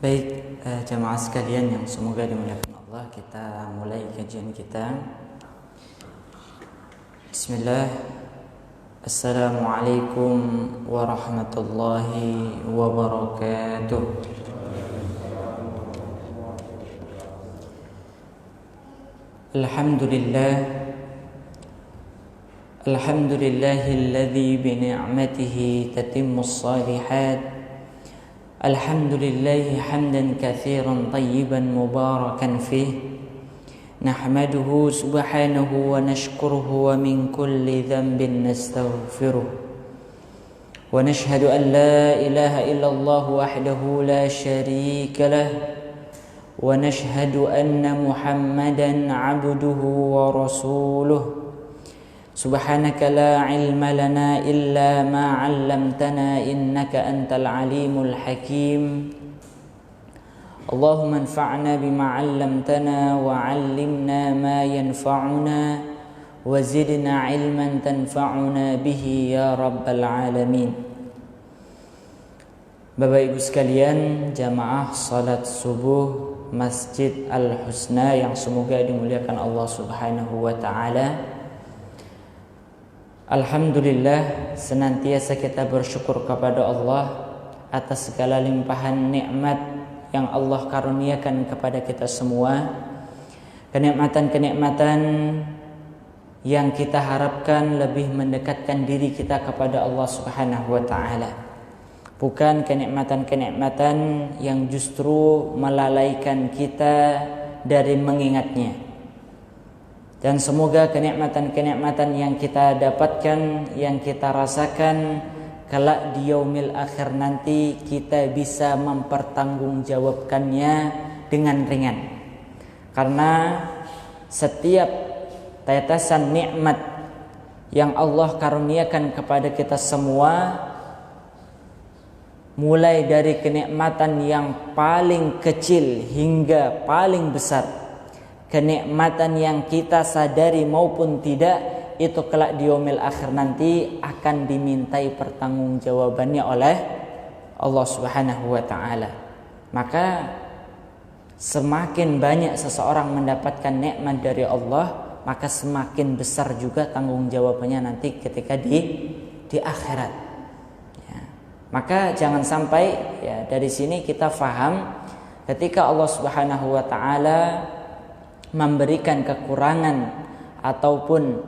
Baik, jamaah sekalian yang semoga dimuliakan Allah, kita mulai kajian kita. Bismillah. Assalamualaikum warahmatullahi wabarakatuh. Alhamdulillahilladzi bi ni'matihi tatimmus shalihat. Alhamdulillahi hamdan katsiran tayyiban mubarakan fih. Nahmaduhu subhanahu wa nashkuruhu wa min kulli dhanbin nastaghfiruh. Wa nashhadu an la ilaha illallah wahdahu la syarika lah. Wa nashhadu anna Muhammadan abduhu wa rasuluh. Subhanaka la ilma lana illa ma 'allamtana innaka antal alimul hakim. Allahumma anfa'na bima 'allamtana wa 'allimna ma yanfa'una wa zidna 'ilman tanfa'una bihi ya rabbal alamin. Bapak Ibu sekalian, jamaah salat subuh Masjid Al-Husna yang semoga dimuliakan Allah Subhanahu wa taala. Alhamdulillah, senantiasa kita bersyukur kepada Allah atas segala limpahan nikmat yang Allah karuniakan kepada kita semua. Kenikmatan-kenikmatan yang kita harapkan lebih mendekatkan diri kita kepada Allah Subhanahu wa taala. Bukan kenikmatan-kenikmatan yang justru melalaikan kita dari mengingatnya. Dan semoga kenikmatan-kenikmatan yang kita dapatkan, yang kita rasakan kelak di yaumil akhir nanti kita bisa mempertanggungjawabkannya dengan ringan. Karena setiap tetesan nikmat yang Allah karuniakan kepada kita semua, mulai dari kenikmatan yang paling kecil hingga paling besar, kenikmatan yang kita sadari maupun tidak, itu kelak di yaumil akhir nanti akan dimintai pertanggungjawabannya oleh Allah Subhanahu wa taala. Maka semakin banyak seseorang mendapatkan nikmat dari Allah, maka semakin besar juga tanggung jawabannya nanti ketika di akhirat. Ya. Maka jangan sampai dari sini kita faham ketika Allah Subhanahu wa taala memberikan kekurangan ataupun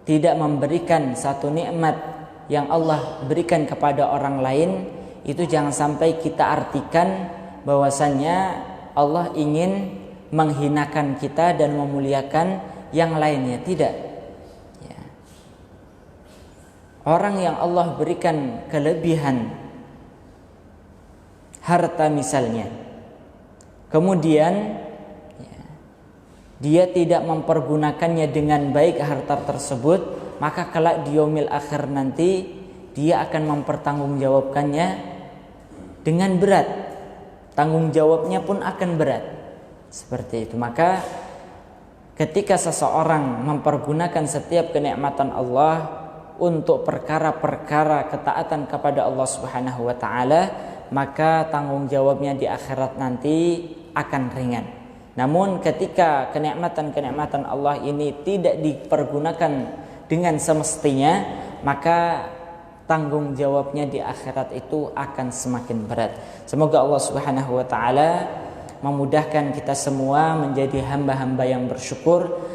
tidak memberikan satu nikmat yang Allah berikan kepada orang lain, itu jangan sampai kita artikan bahwasannya Allah ingin menghinakan kita dan memuliakan yang lainnya. Tidak ya. Orang yang Allah berikan kelebihan harta misalnya, kemudian dia tidak mempergunakannya dengan baik harta tersebut, maka kelak di yaumil akhir nanti dia akan mempertanggungjawabkannya dengan berat. Tanggung jawabnya pun akan berat. Seperti itu. Maka ketika seseorang mempergunakan setiap kenikmatan Allah untuk perkara-perkara ketaatan kepada Allah Subhanahu wa taala, maka tanggung jawabnya di akhirat nanti akan ringan. Namun ketika kenikmatan-kenikmatan Allah ini tidak dipergunakan dengan semestinya, maka tanggung jawabnya di akhirat itu akan semakin berat. Semoga Allah Subhanahu wa taala memudahkan kita semua menjadi hamba-hamba yang bersyukur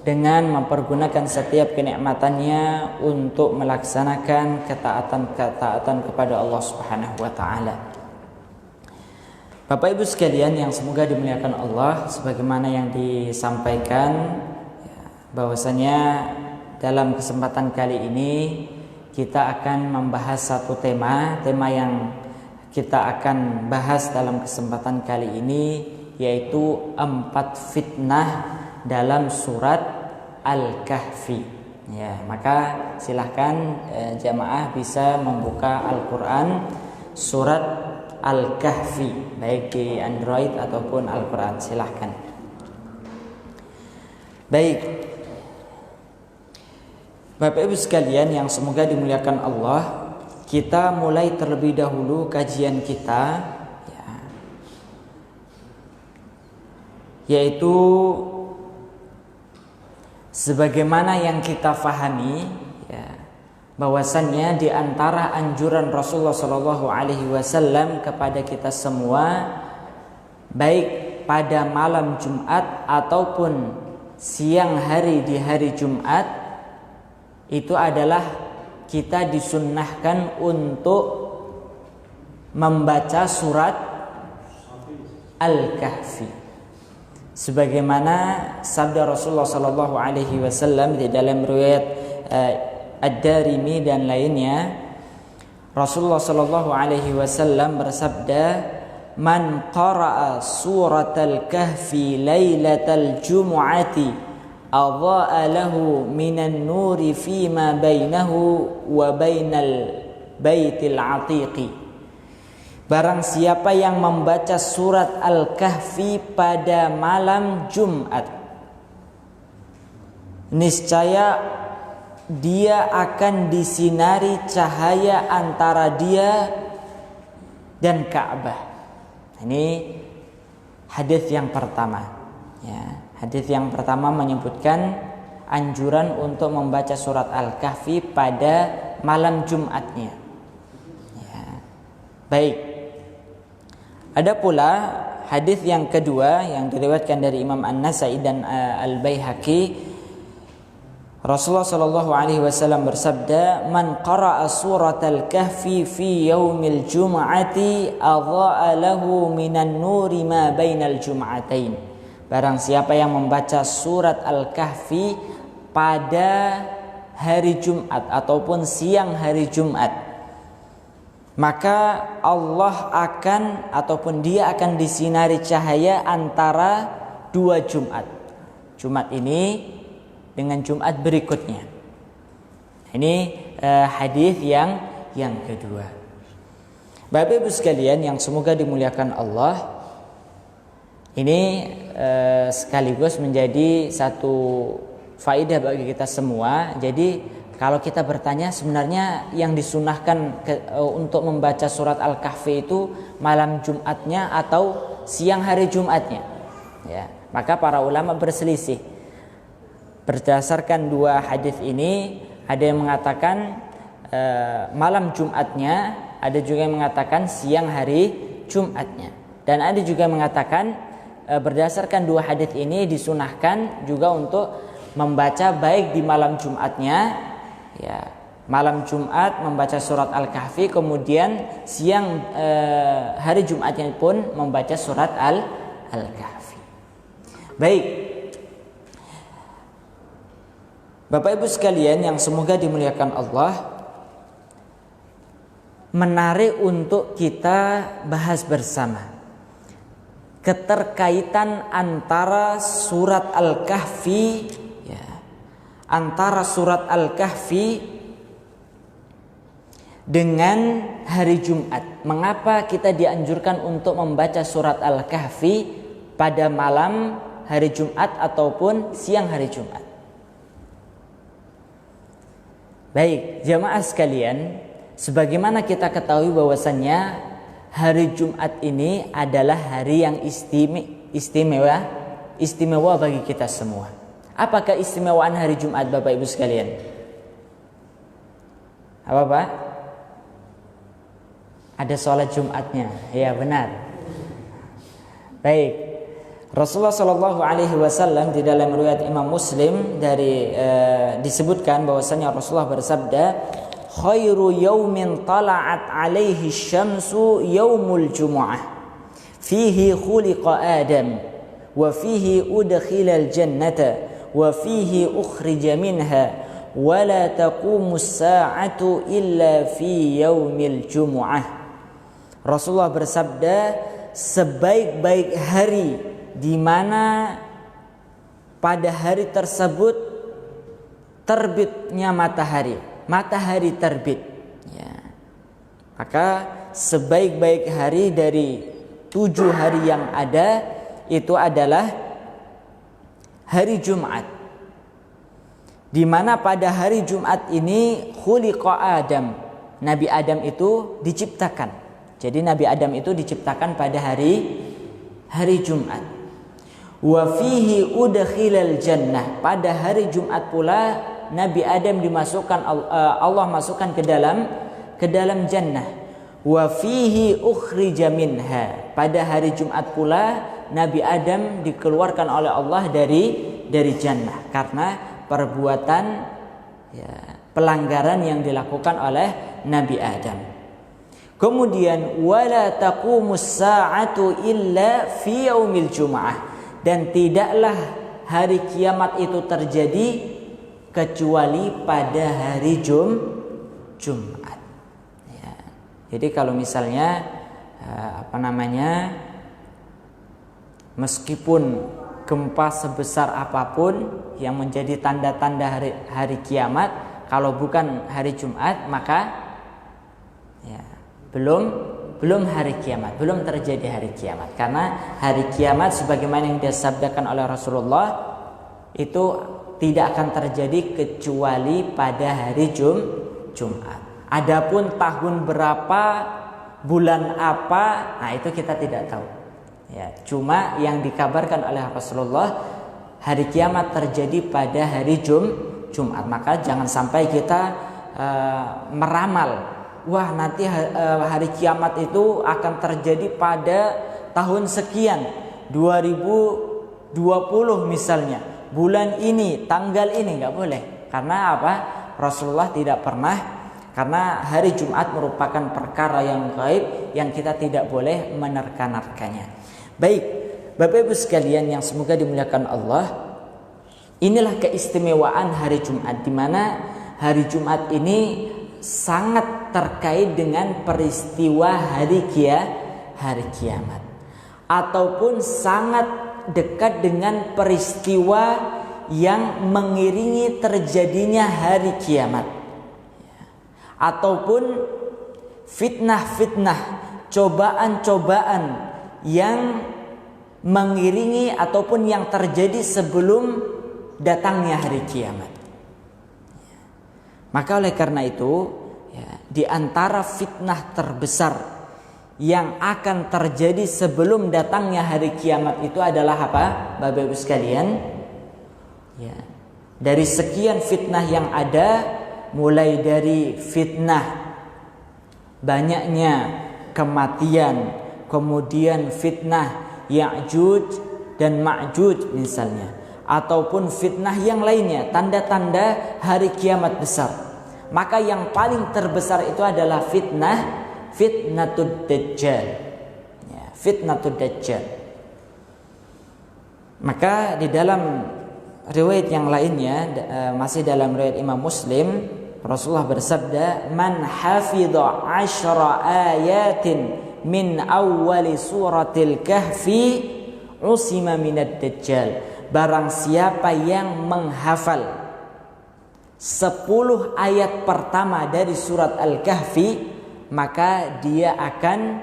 dengan mempergunakan setiap kenikmatannya untuk melaksanakan ketaatan kepada Allah Subhanahu wa taala. Bapak Ibu sekalian yang semoga dimuliakan Allah, sebagaimana yang disampaikan bahwasanya dalam kesempatan kali ini kita akan membahas satu tema yang kita akan bahas dalam kesempatan kali ini, yaitu 4 fitnah dalam surat Al-Kahfi. Ya, maka silahkan jamaah bisa membuka Al-Quran surat Al-Kahfi, baik di Android ataupun Al-Quran, silahkan. Baik, Bapak Ibu sekalian yang semoga dimuliakan Allah, kita mulai terlebih dahulu kajian kita yaitu sebagaimana yang kita fahami, ya, bahwasannya di antara anjuran Rasulullah Shallallahu Alaihi Wasallam kepada kita semua, baik pada malam Jumat ataupun siang hari di hari Jumat, itu adalah kita disunnahkan untuk membaca surat Al-Kahfi. Sebagaimana sabda Rasulullah Sallallahu Alaihi Wasallam di dalam riwayat Ad-Darimi dan lainnya, Rasulullah Sallallahu Alaihi Wasallam bersabda, "Man qara'a surat al-kahfi lailatal jumu'ati adha'a lahu minan nuri fima bainahu wa bainal baitil atiqi." Barang siapa yang membaca surat Al-Kahfi pada malam Jumat, niscaya dia akan disinari cahaya antara dia dan Ka'bah. Ini hadis yang pertama. Ya, hadis yang pertama menyebutkan anjuran untuk membaca surat Al-Kahfi pada malam Jumatnya. Ya. Baik. Ada pula hadis yang kedua yang diriwayatkan dari Imam An-Nasa'i dan Al-Baihaqi. Rasulullah sallallahu alaihi wasallam bersabda, "Man qara'a suratal kahfi fi yaumil jum'ati adha'a lahu minan nuri ma bainal jum'atain." Barang siapa yang membaca surat Al-Kahfi pada hari Jumat ataupun siang hari Jumat, maka Allah akan ataupun dia akan disinari cahaya antara dua Jumat. Jumat ini dengan Jumat berikutnya. Ini hadis yang kedua. Bapak Ibu sekalian yang semoga dimuliakan Allah, ini sekaligus menjadi satu faedah bagi kita semua. Jadi kalau kita bertanya sebenarnya yang disunahkan untuk membaca surat Al-Kahfi itu malam Jumatnya atau siang hari Jumatnya, ya, maka para ulama berselisih. Berdasarkan dua hadis ini, ada yang mengatakan malam Jumatnya, ada juga yang mengatakan siang hari Jumatnya, dan ada juga yang mengatakan berdasarkan dua hadis ini disunahkan juga untuk membaca baik di malam Jumatnya, ya, malam Jumat membaca surat Al-Kahfi, kemudian siang hari Jumatnya pun membaca surat Al-Kahfi. Baik, Bapak Ibu sekalian yang semoga dimuliakan Allah, menarik untuk kita bahas bersama keterkaitan antara surat Al-Kahfi, antara surat Al-Kahfi dengan hari Jumat. Mengapa kita dianjurkan untuk membaca surat Al-Kahfi pada malam hari Jumat ataupun siang hari Jumat? Baik, jamaah sekalian, sebagaimana kita ketahui bahwasannya hari Jumat ini adalah hari yang istimewa bagi kita semua. Apakah istimewaan hari Jumat, Bapak Ibu sekalian? Apa Pak? Ada sholat Jumatnya. Ya, benar. Baik. Rasulullah Shallallahu Alaihi Wasallam di dalam riwayat Imam Muslim dari disebutkan bahwasanya Rasulullah bersabda, "Khairu yaumin tala'at alaihi syamsu yaumul jumu'ah. Fihi khuliqa Adam wa fihi udkhilal jannata wa fihi ukhrija minha wa la taqumus sa'atu illa fi yaumil jumu'ah." Rasulullah bersabda, sebaik-baik hari di mana pada hari tersebut terbitnya matahari terbit, ya. Maka sebaik-baik hari dari 7 hari yang ada itu adalah hari Jumat, di mana pada hari Jumat ini khuliqa Adam, Nabi Adam itu diciptakan. Jadi Nabi Adam itu diciptakan pada hari Jumat. Wa fihi udkhilal jannah. Pada hari Jumat pula Nabi Adam dimasukkan Allah masukkan ke dalam jannah. Wa fihi ukhrija minha. Pada hari Jumat pula Nabi Adam dikeluarkan oleh Allah dari jannah karena perbuatan pelanggaran yang dilakukan oleh Nabi Adam. Kemudian wala taqumus sa'atu illa fi yaumil jumu'ah. Dan tidaklah hari kiamat itu terjadi kecuali pada hari Jumat. Ya. Jadi kalau misalnya meskipun gempa sebesar apapun yang menjadi tanda-tanda hari kiamat, kalau bukan hari Jumat maka belum hari kiamat, belum terjadi hari kiamat. Karena hari kiamat sebagaimana yang disabdakan oleh Rasulullah itu tidak akan terjadi kecuali pada hari Jumat. Adapun tahun berapa, bulan apa, nah itu kita tidak tahu. Ya, cuma yang dikabarkan oleh Rasulullah hari kiamat terjadi pada hari Jumat. Maka jangan sampai kita meramal, wah nanti hari kiamat itu akan terjadi pada tahun sekian, 2020 misalnya, bulan ini, tanggal ini, nggak boleh. Karena apa? Rasulullah tidak pernah, karena hari Jumat merupakan perkara yang gaib yang kita tidak boleh menerka-nerkanya. Baik, Bapak Ibu sekalian yang semoga dimuliakan Allah, inilah keistimewaan hari Jumat, di mana hari Jumat ini sangat terkait dengan peristiwa hari kiamat, ataupun sangat dekat dengan peristiwa yang mengiringi terjadinya hari kiamat, ataupun fitnah-fitnah, cobaan-cobaan yang mengiringi ataupun yang terjadi sebelum datangnya hari kiamat. Maka oleh karena itu, di antara fitnah terbesar yang akan terjadi sebelum datangnya hari kiamat itu adalah apa, Bapak Ibu sekalian? Dari sekian fitnah yang ada, mulai dari fitnah banyaknya kematian, kemudian fitnah Ya'juj dan Ma'juj misalnya, ataupun fitnah yang lainnya, tanda-tanda hari kiamat besar. Maka yang paling terbesar itu adalah fitnatud dajjal. Fitnatud dajjal. Maka di dalam riwayat yang lainnya, masih dalam riwayat Imam Muslim, Rasulullah bersabda, "Man hafidha 10 ayatin min awwali suratil kahfi usima minad dajjal." Barang siapa yang menghafal 10 ayat pertama dari surat Al-Kahfi, maka dia akan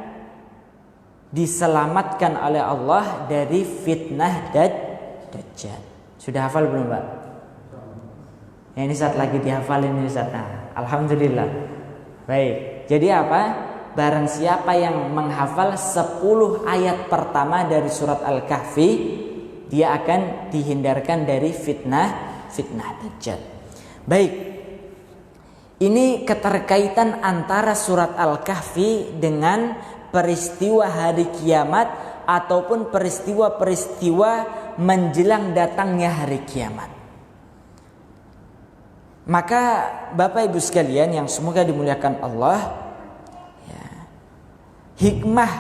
diselamatkan oleh Allah dari fitnah Dajjal. Sudah hafal belum, Pak? Ini saat lagi dihafalin ini Ustaz. Nah, alhamdulillah. Baik. Jadi apa? Barang siapa yang menghafal 10 ayat pertama dari surat Al-Kahfi, dia akan dihindarkan dari fitnah Dajjal. Baik, ini keterkaitan antara surat Al-Kahfi dengan peristiwa hari kiamat ataupun peristiwa-peristiwa menjelang datangnya hari kiamat. Maka Bapak Ibu sekalian yang semoga dimuliakan Allah, hikmah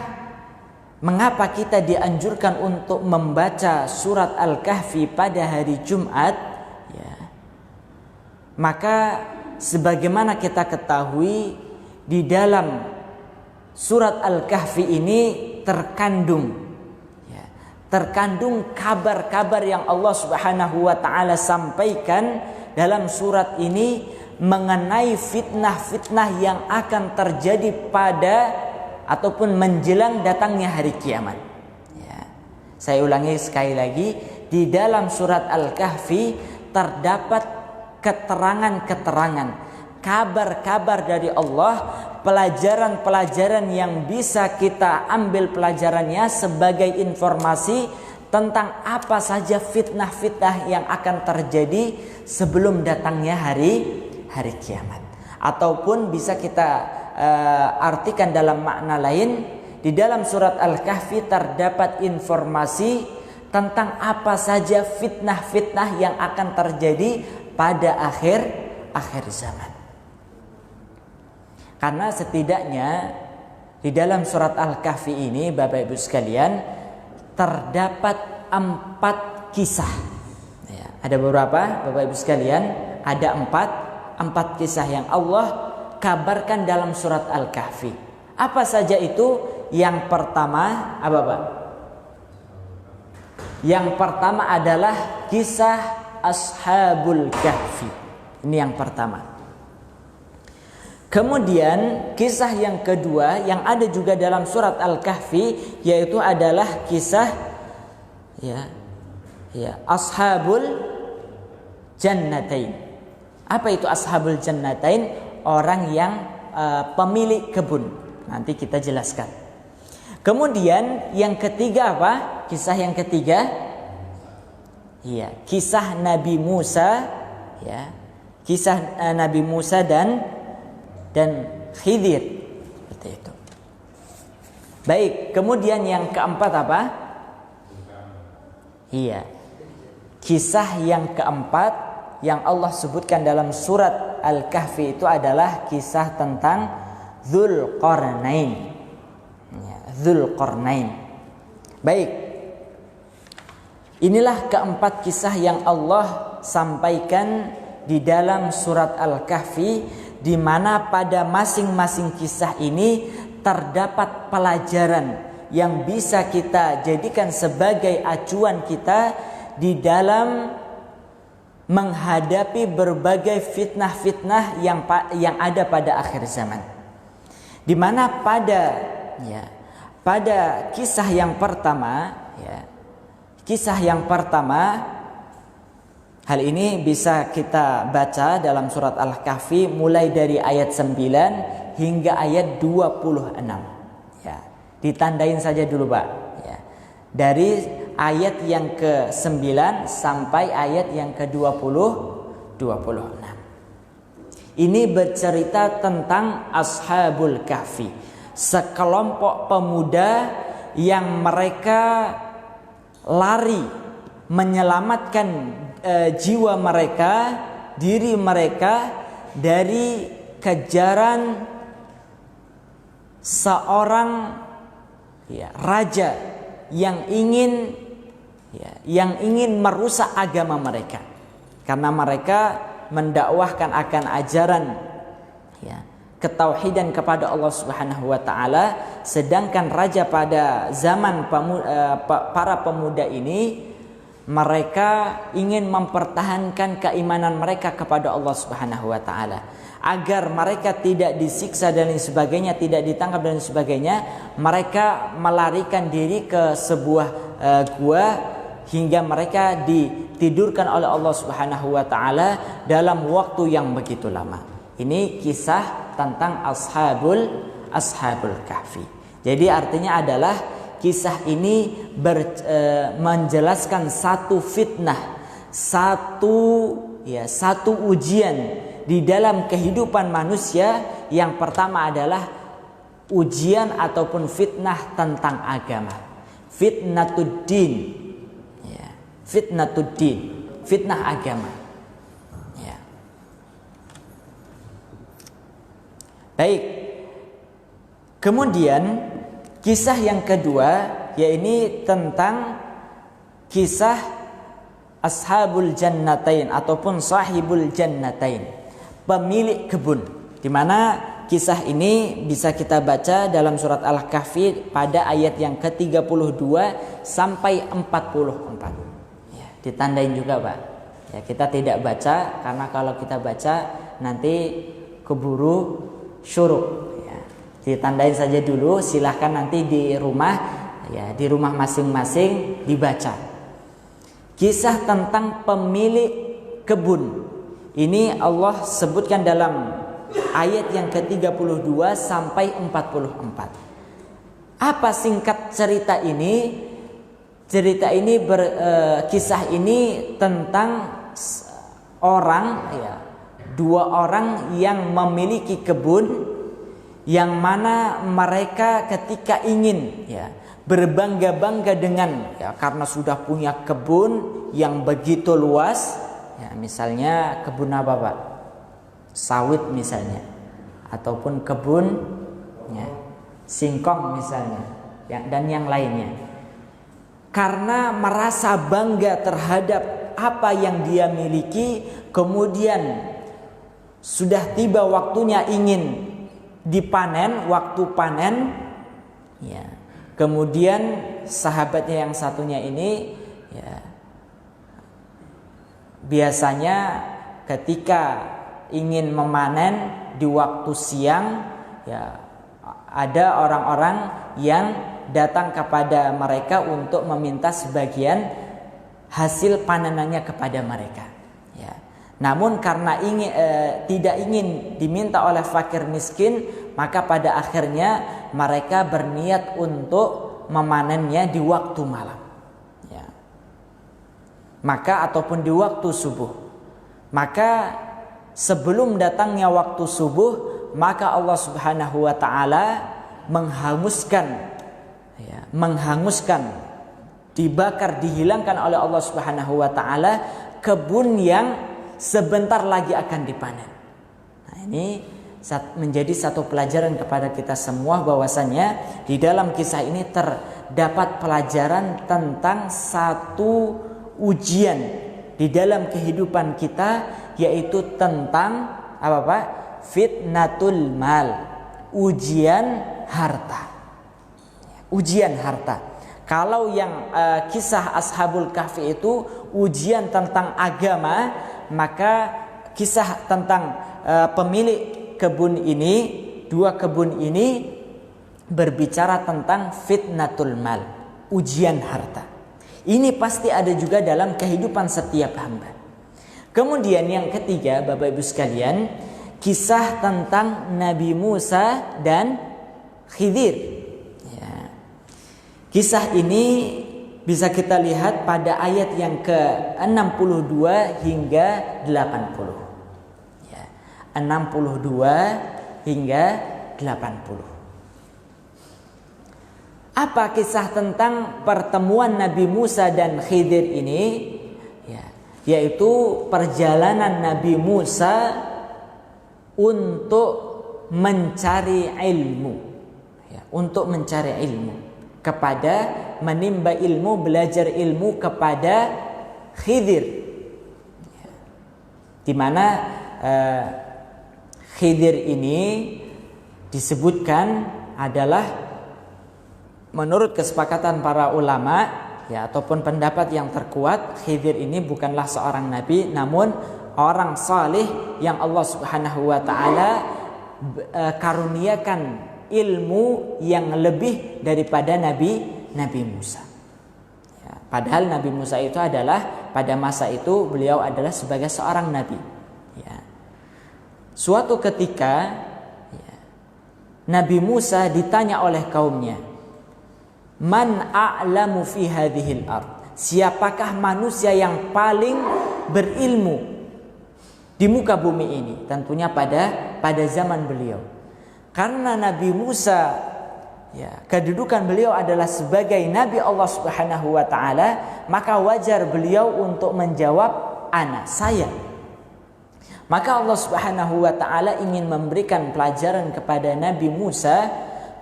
mengapa kita dianjurkan untuk membaca surat Al-Kahfi pada hari Jumat, maka sebagaimana kita ketahui di dalam surat Al-Kahfi ini terkandung kabar-kabar yang Allah Subhanahu wa taala sampaikan dalam surat ini mengenai fitnah-fitnah yang akan terjadi pada ataupun menjelang datangnya hari kiamat. Saya ulangi sekali lagi, di dalam surat Al-Kahfi terdapat keterangan-keterangan, kabar-kabar dari Allah, pelajaran-pelajaran yang bisa kita ambil pelajarannya sebagai informasi tentang apa saja fitnah-fitnah yang akan terjadi sebelum datangnya hari kiamat. Ataupun bisa kita artikan dalam makna lain, di dalam surat Al-Kahfi terdapat informasi tentang apa saja fitnah-fitnah yang akan terjadi pada akhir zaman. Karena setidaknya di dalam surat Al-Kahfi ini, Bapak Ibu sekalian, terdapat 4 kisah. Ya, ada beberapa, Bapak Ibu sekalian, ada 4 kisah yang Allah kabarkan dalam surat Al-Kahfi. Apa saja itu? Yang pertama, apa Pak? Yang pertama adalah kisah Ashabul Kahfi. Ini yang pertama. Kemudian kisah yang kedua yang ada juga dalam surat Al-Kahfi, yaitu adalah kisah Ashabul Jannatain. Apa itu Ashabul Jannatain? Orang yang pemilik kebun. Nanti kita jelaskan. Kemudian yang ketiga apa? Kisah yang ketiga, kisah Nabi Musa, kisah Nabi Musa dan Khidir, seperti itu. Baik, kemudian yang keempat apa? Kisah yang keempat yang Allah sebutkan dalam surat Al-Kahfi itu adalah kisah tentang Dzulqarnain. Baik, inilah keempat kisah yang Allah sampaikan di dalam surat Al-Kahfi, di mana pada masing-masing kisah ini terdapat pelajaran yang bisa kita jadikan sebagai acuan kita di dalam menghadapi berbagai fitnah-fitnah yang ada pada akhir zaman. Di mana pada kisah yang pertama, hal ini bisa kita baca dalam surat Al-Kahfi mulai dari ayat 9 hingga ayat 26. Ditandain saja dulu Pak. Dari ayat yang ke-9 sampai ayat yang ke-26. Ini bercerita tentang Ashabul Kahfi, sekelompok pemuda yang mereka lari menyelamatkan jiwa mereka, diri mereka dari kejaran seorang raja yang ingin merusak agama mereka, karena mereka mendakwahkan akan ajaran ketauhidan kepada Allah Subhanahu wa taala, sedangkan raja pada zaman para pemuda ini mereka ingin mempertahankan keimanan mereka kepada Allah Subhanahu wa taala agar mereka tidak disiksa dan lain sebagainya, tidak ditangkap dan sebagainya. Mereka melarikan diri ke sebuah gua hingga mereka ditidurkan oleh Allah Subhanahu wa taala dalam waktu yang begitu lama. Ini kisah tentang Ashabul Kahfi. Jadi artinya adalah kisah ini menjelaskan satu fitnah, satu ujian di dalam kehidupan manusia. Yang pertama adalah ujian ataupun fitnah tentang agama, fitnatuddin, fitnah agama. Baik, kemudian kisah yang kedua, yaitu tentang kisah Ashabul Jannatain ataupun Sahibul Jannatain, pemilik kebun. Di mana kisah ini bisa kita baca dalam surat Al-Kahfi pada ayat yang ke-32 sampai 44. Ditandain juga Pak. Kita tidak baca karena kalau kita baca nanti keburu syuruk. Ditandain saja dulu, silahkan nanti di rumah masing-masing dibaca. Kisah tentang pemilik kebun ini Allah sebutkan dalam ayat yang ke-32 sampai 44. Apa singkat cerita ini? cerita ini kisah ini tentang orang, ya, dua orang yang memiliki kebun, yang mana mereka ketika ingin, ya, berbangga-bangga dengan, ya, karena sudah punya kebun yang begitu luas, ya, misalnya kebun apa Pak? Sawit misalnya, ataupun kebun, ya, singkong misalnya, ya, dan yang lainnya. Karena merasa bangga terhadap apa yang dia miliki, kemudian sudah tiba waktunya ingin dipanen, waktu panen, ya, kemudian sahabatnya yang satunya ini, ya, biasanya ketika ingin memanen di waktu siang, ya, ada orang-orang yang datang kepada mereka untuk meminta sebagian hasil panenannya kepada mereka, ya. Namun karena tidak ingin diminta oleh fakir miskin, maka pada akhirnya mereka berniat untuk memanennya di waktu malam, ya. Maka ataupun di waktu subuh. Maka sebelum datangnya waktu subuh, maka Allah Subhanahu wa taala menghanguskan, dibakar, dihilangkan oleh Allah Subhanahu wa taala kebun yang sebentar lagi akan dipanen. Nah, ini menjadi satu pelajaran kepada kita semua, bahwasannya di dalam kisah ini terdapat pelajaran tentang satu ujian di dalam kehidupan kita, yaitu tentang apa Pak? Fitnatul mal, ujian harta. Ujian harta. Kalau yang kisah Ashabul Kahfi itu ujian tentang agama, maka kisah tentang pemilik kebun ini, dua kebun ini, berbicara tentang fitnatul mal, ujian harta. Ini pasti ada juga dalam kehidupan setiap hamba. Kemudian yang ketiga, Bapak Ibu sekalian, kisah tentang Nabi Musa dan Khidir. Kisah ini bisa kita lihat pada ayat yang ke-62 hingga 80. Ya, 62 hingga 80. Apa kisah tentang pertemuan Nabi Musa dan Khidir ini? Ya, yaitu perjalanan Nabi Musa untuk mencari ilmu. Ya, untuk mencari ilmu. Kepada menimba ilmu, belajar ilmu kepada Khidir, di mana Khidir ini disebutkan adalah menurut kesepakatan para ulama, ya, ataupun pendapat yang terkuat, Khidir ini bukanlah seorang nabi, namun orang saleh yang Allah Subhanahu wa taala karuniakan ilmu yang lebih daripada Nabi Musa. Ya, padahal Nabi Musa itu adalah, pada masa itu beliau adalah sebagai seorang nabi. Ya. Suatu ketika, ya, Nabi Musa ditanya oleh kaumnya, "Man a'lamu fi hadhil ard?" Siapakah manusia yang paling berilmu di muka bumi ini? Tentunya pada zaman beliau. Karena Nabi Musa, ya, kedudukan beliau adalah sebagai Nabi Allah Subhanahu wa taala, maka wajar beliau untuk menjawab, "Ana, saya." Maka Allah Subhanahu wa taala ingin memberikan pelajaran kepada Nabi Musa,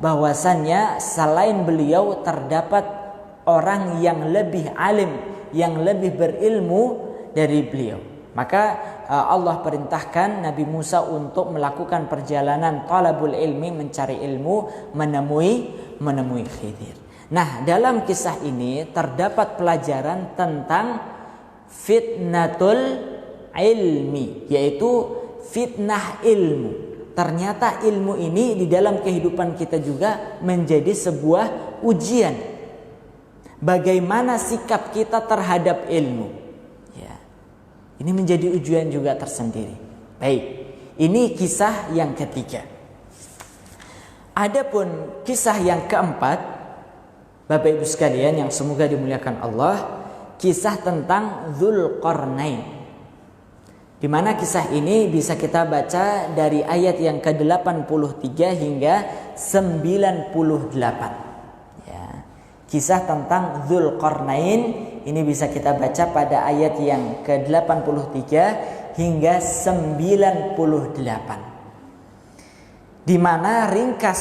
bahwasannya selain beliau terdapat orang yang lebih alim, yang lebih berilmu dari beliau. Maka Allah perintahkan Nabi Musa untuk melakukan perjalanan talabul ilmi, mencari ilmu, menemui Khidir. Nah, dalam kisah ini terdapat pelajaran tentang fitnatul ilmi, yaitu fitnah ilmu. Ternyata ilmu ini di dalam kehidupan kita juga menjadi sebuah ujian. Bagaimana sikap kita terhadap ilmu? Ini menjadi ujian juga tersendiri. Baik, ini kisah yang ketiga. Adapun kisah yang keempat, Bapak Ibu sekalian yang semoga dimuliakan Allah, kisah tentang Dzulqarnain. Di mana kisah ini bisa kita baca dari ayat yang ke-83 hingga 98. Ya. Kisah tentang Dzulqarnain ini bisa kita baca pada ayat yang ke-83 hingga 98. Di mana ringkas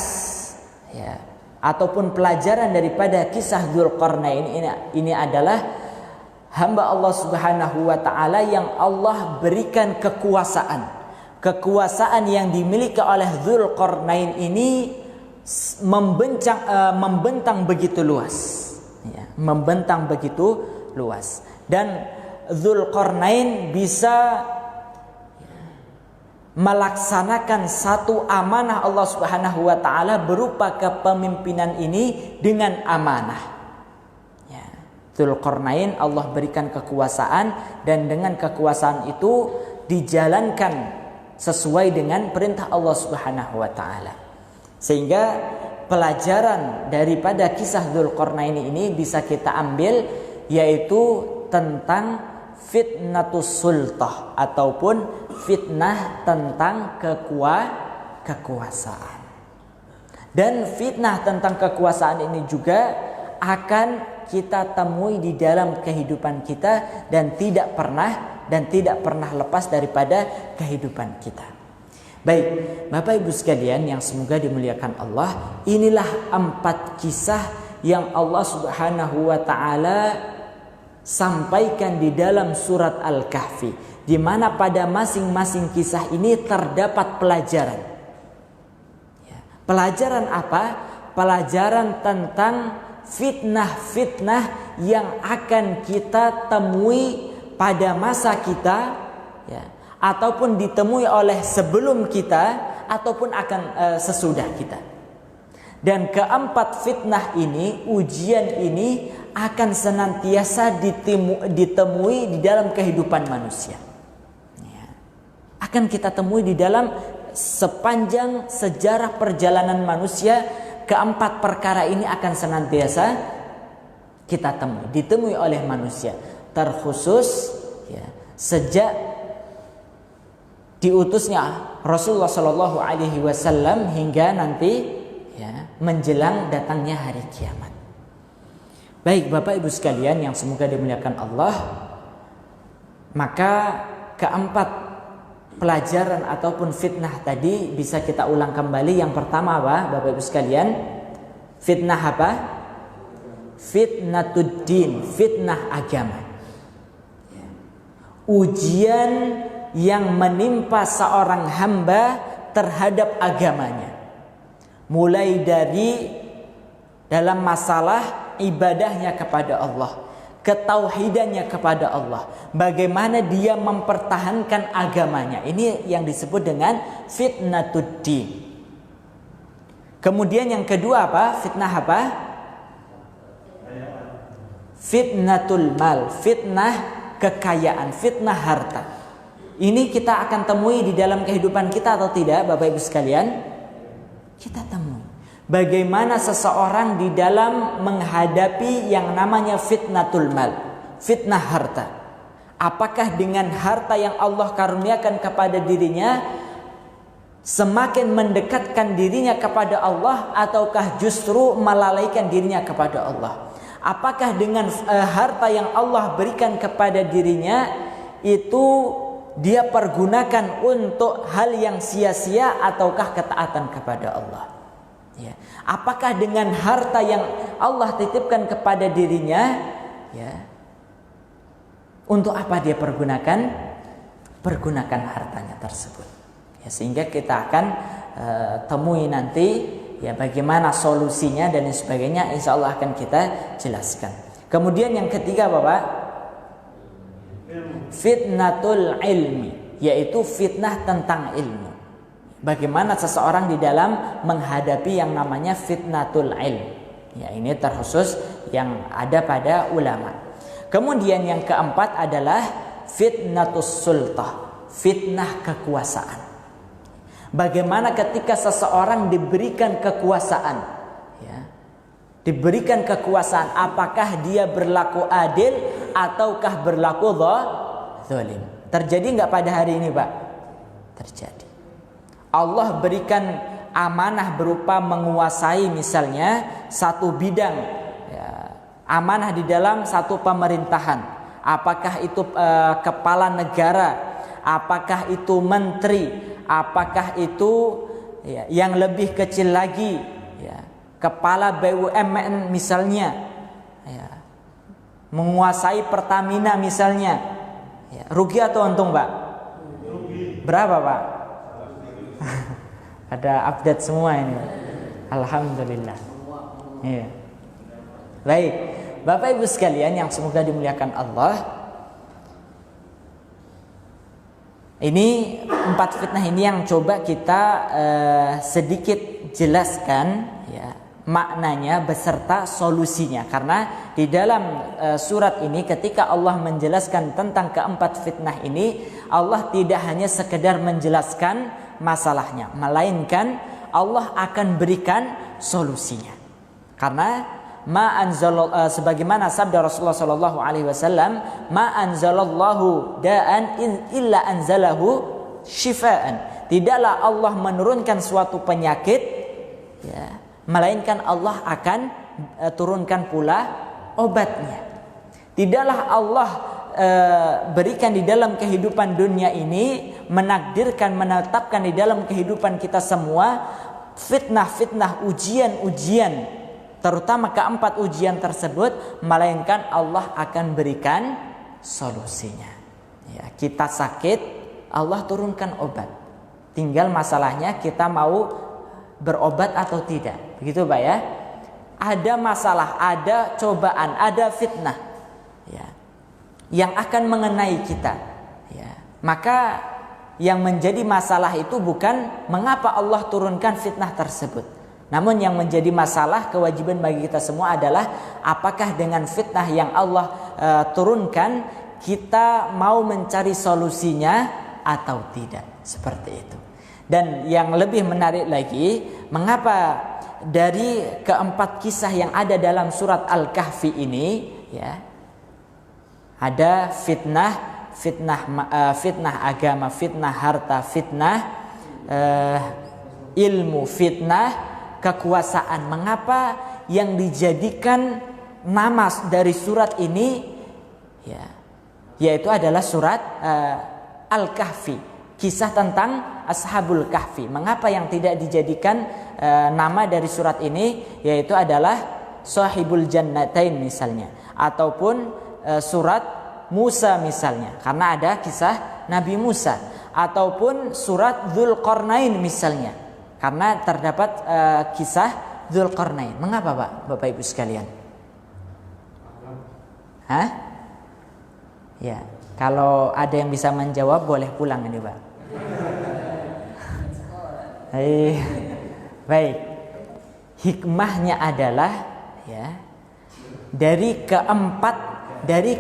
ya ataupun pelajaran daripada kisah Dzulqarnain ini adalah hamba Allah Subhanahu wa taala yang Allah berikan kekuasaan. Kekuasaan yang dimiliki oleh Dzulqarnain ini membentang begitu luas. Ya, membentang begitu luas. Dan Dzulqarnain bisa melaksanakan satu amanah Allah Subhanahu wa taala berupa kepemimpinan ini dengan amanah. Ya. Dzulqarnain Allah berikan kekuasaan dan dengan kekuasaan itu dijalankan sesuai dengan perintah Allah Subhanahu wa taala. Sehingga pelajaran daripada kisah Dzulqarnain ini bisa kita ambil yaitu tentang fitnatus sultah ataupun fitnah tentang kekuasaan. Dan fitnah tentang kekuasaan ini juga akan kita temui di dalam kehidupan kita dan tidak pernah lepas daripada kehidupan kita. Baik, Bapak Ibu sekalian yang semoga dimuliakan Allah, inilah 4 kisah yang Allah Subhanahu wa taala sampaikan di dalam surat Al-Kahfi, di mana pada masing-masing kisah ini terdapat pelajaran. Ya. Pelajaran apa? Pelajaran tentang fitnah-fitnah yang akan kita temui pada masa kita, ya, ataupun ditemui oleh sebelum kita, ataupun akan sesudah kita. Dan keempat fitnah ini, ujian ini akan senantiasa ditemui di dalam kehidupan manusia. Ya. Akan kita temui di dalam sepanjang sejarah perjalanan manusia, keempat perkara ini akan senantiasa kita ditemui oleh manusia. Terkhusus ya, sejak diutusnya Rasulullah Shallallahu Alaihi Wasallam hingga nanti ya, menjelang datangnya hari kiamat. Baik Bapak Ibu sekalian yang semoga dimuliakan Allah, maka keempat pelajaran ataupun fitnah tadi bisa kita ulang kembali. Yang pertama apa Bapak Ibu sekalian? Fitnah apa? Fitnatuddin, fitnah agama. Ujian yang menimpa seorang hamba terhadap agamanya. Mulai dari dalam masalah ibadahnya kepada Allah, ketauhidannya kepada Allah, bagaimana dia mempertahankan agamanya. Ini yang disebut dengan fitnatuddin. Kemudian yang kedua apa? Fitnah apa? Fitnatul mal, fitnah kekayaan, fitnah harta. Ini kita akan temui di dalam kehidupan kita atau tidak Bapak Ibu sekalian? Kita temui. Bagaimana seseorang di dalam menghadapi yang namanya fitnatul mal, fitnah harta. Apakah dengan harta yang Allah karuniakan kepada dirinya semakin mendekatkan dirinya kepada Allah, ataukah justru melalaikan dirinya kepada Allah? Apakah dengan harta yang Allah berikan kepada dirinya itu dia pergunakan untuk hal yang sia-sia ataukah ketaatan kepada Allah? Ya. Apakah dengan harta yang Allah titipkan kepada dirinya, ya, untuk apa dia pergunakan hartanya tersebut? Ya, sehingga kita akan temui nanti ya bagaimana solusinya dan sebagainya. Insya Allah akan kita jelaskan. Kemudian yang ketiga Bapak, fitnatul ilmi, yaitu fitnah tentang ilmu. Bagaimana seseorang di dalam menghadapi yang namanya fitnatul ilm. Ya, ini terkhusus yang ada pada ulama. Kemudian yang keempat adalah fitnatus sultah, fitnah kekuasaan. Bagaimana ketika seseorang diberikan kekuasaan, ya, diberikan kekuasaan, apakah dia berlaku adil ataukah berlaku zalim? Terjadi nggak pada hari ini, Pak? Terjadi. Allah berikan amanah berupa menguasai misalnya satu bidang, ya, amanah di dalam satu pemerintahan. Apakah itu kepala negara, apakah itu menteri, apakah itu ya, yang lebih kecil lagi, ya, kepala BUMN misalnya, ya, menguasai Pertamina misalnya, ya, rugi atau untung, Pak? Berapa, Pak? Ada update semua ini, Pak. Alhamdulillah. Ya. Baik, Bapak Ibu sekalian yang semoga dimuliakan Allah, ini 4 fitnah ini yang coba kita sedikit jelaskan, ya, maknanya beserta solusinya. Karena di dalam surat ini ketika Allah menjelaskan tentang keempat fitnah ini, Allah tidak hanya sekedar menjelaskan masalahnya, melainkan Allah akan berikan solusinya. Karena sebagaimana sabda Rasulullah sallallahu alaihi wasallam, ma anzalallahu da'an illa anzalahu shifaan. Tidaklah Allah menurunkan suatu penyakit, ya, melainkan Allah akan turunkan pula obatnya. Tidaklah Allah berikan di dalam kehidupan dunia ini, menakdirkan, menetapkan di dalam kehidupan kita semua fitnah-fitnah, ujian-ujian, terutama keempat ujian tersebut, melainkan Allah akan berikan solusinya. Ya, kita sakit, Allah turunkan obat. Tinggal masalahnya kita mau berobat atau tidak. Begitu, Pak, ya. Ada masalah, ada cobaan, ada fitnah, ya, yang akan mengenai kita. Ya, maka yang menjadi masalah itu bukan mengapa Allah turunkan fitnah tersebut. Namun yang menjadi masalah, kewajiban bagi kita semua adalah apakah dengan fitnah yang Allah turunkan kita mau mencari solusinya atau tidak, seperti itu. Dan yang lebih menarik lagi, mengapa dari keempat kisah yang ada dalam surat Al-Kahfi ini, ya, ada fitnah agama, fitnah harta, fitnah ilmu, fitnah kekuasaan. Mengapa yang dijadikan nama dari surat ini, ya, yaitu adalah surat Al-Kahfi, kisah tentang Ashabul Kahfi. Mengapa yang tidak dijadikan nama dari surat ini, yaitu adalah Sahibul Jannatain misalnya, ataupun surat Musa misalnya, karena ada kisah Nabi Musa, ataupun surat Dzulqarnain misalnya, karena terdapat kisah Dzulqarnain. Mengapa, Pak, Bapak Ibu sekalian? Hah? Ya, kalau ada yang bisa menjawab boleh pulang ini, Pak. Baik. Hikmahnya adalah, ya, dari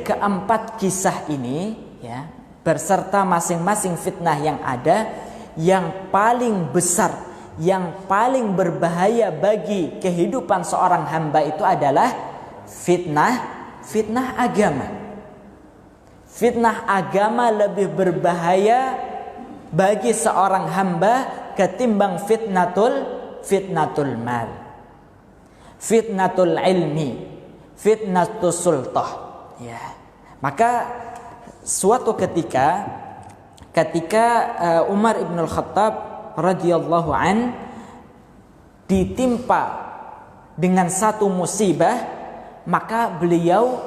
keempat kisah ini, ya, berserta masing-masing fitnah yang ada, yang paling besar, yang paling berbahaya bagi kehidupan seorang hamba itu adalah fitnah agama. Fitnah agama lebih berbahaya bagi seorang hamba ketimbang fitnatul mal, fitnatul ilmi, fitnatul sultah. Ya. Maka suatu ketika Umar ibn al-Khattab radhiyallahu an ditimpa dengan satu musibah, maka beliau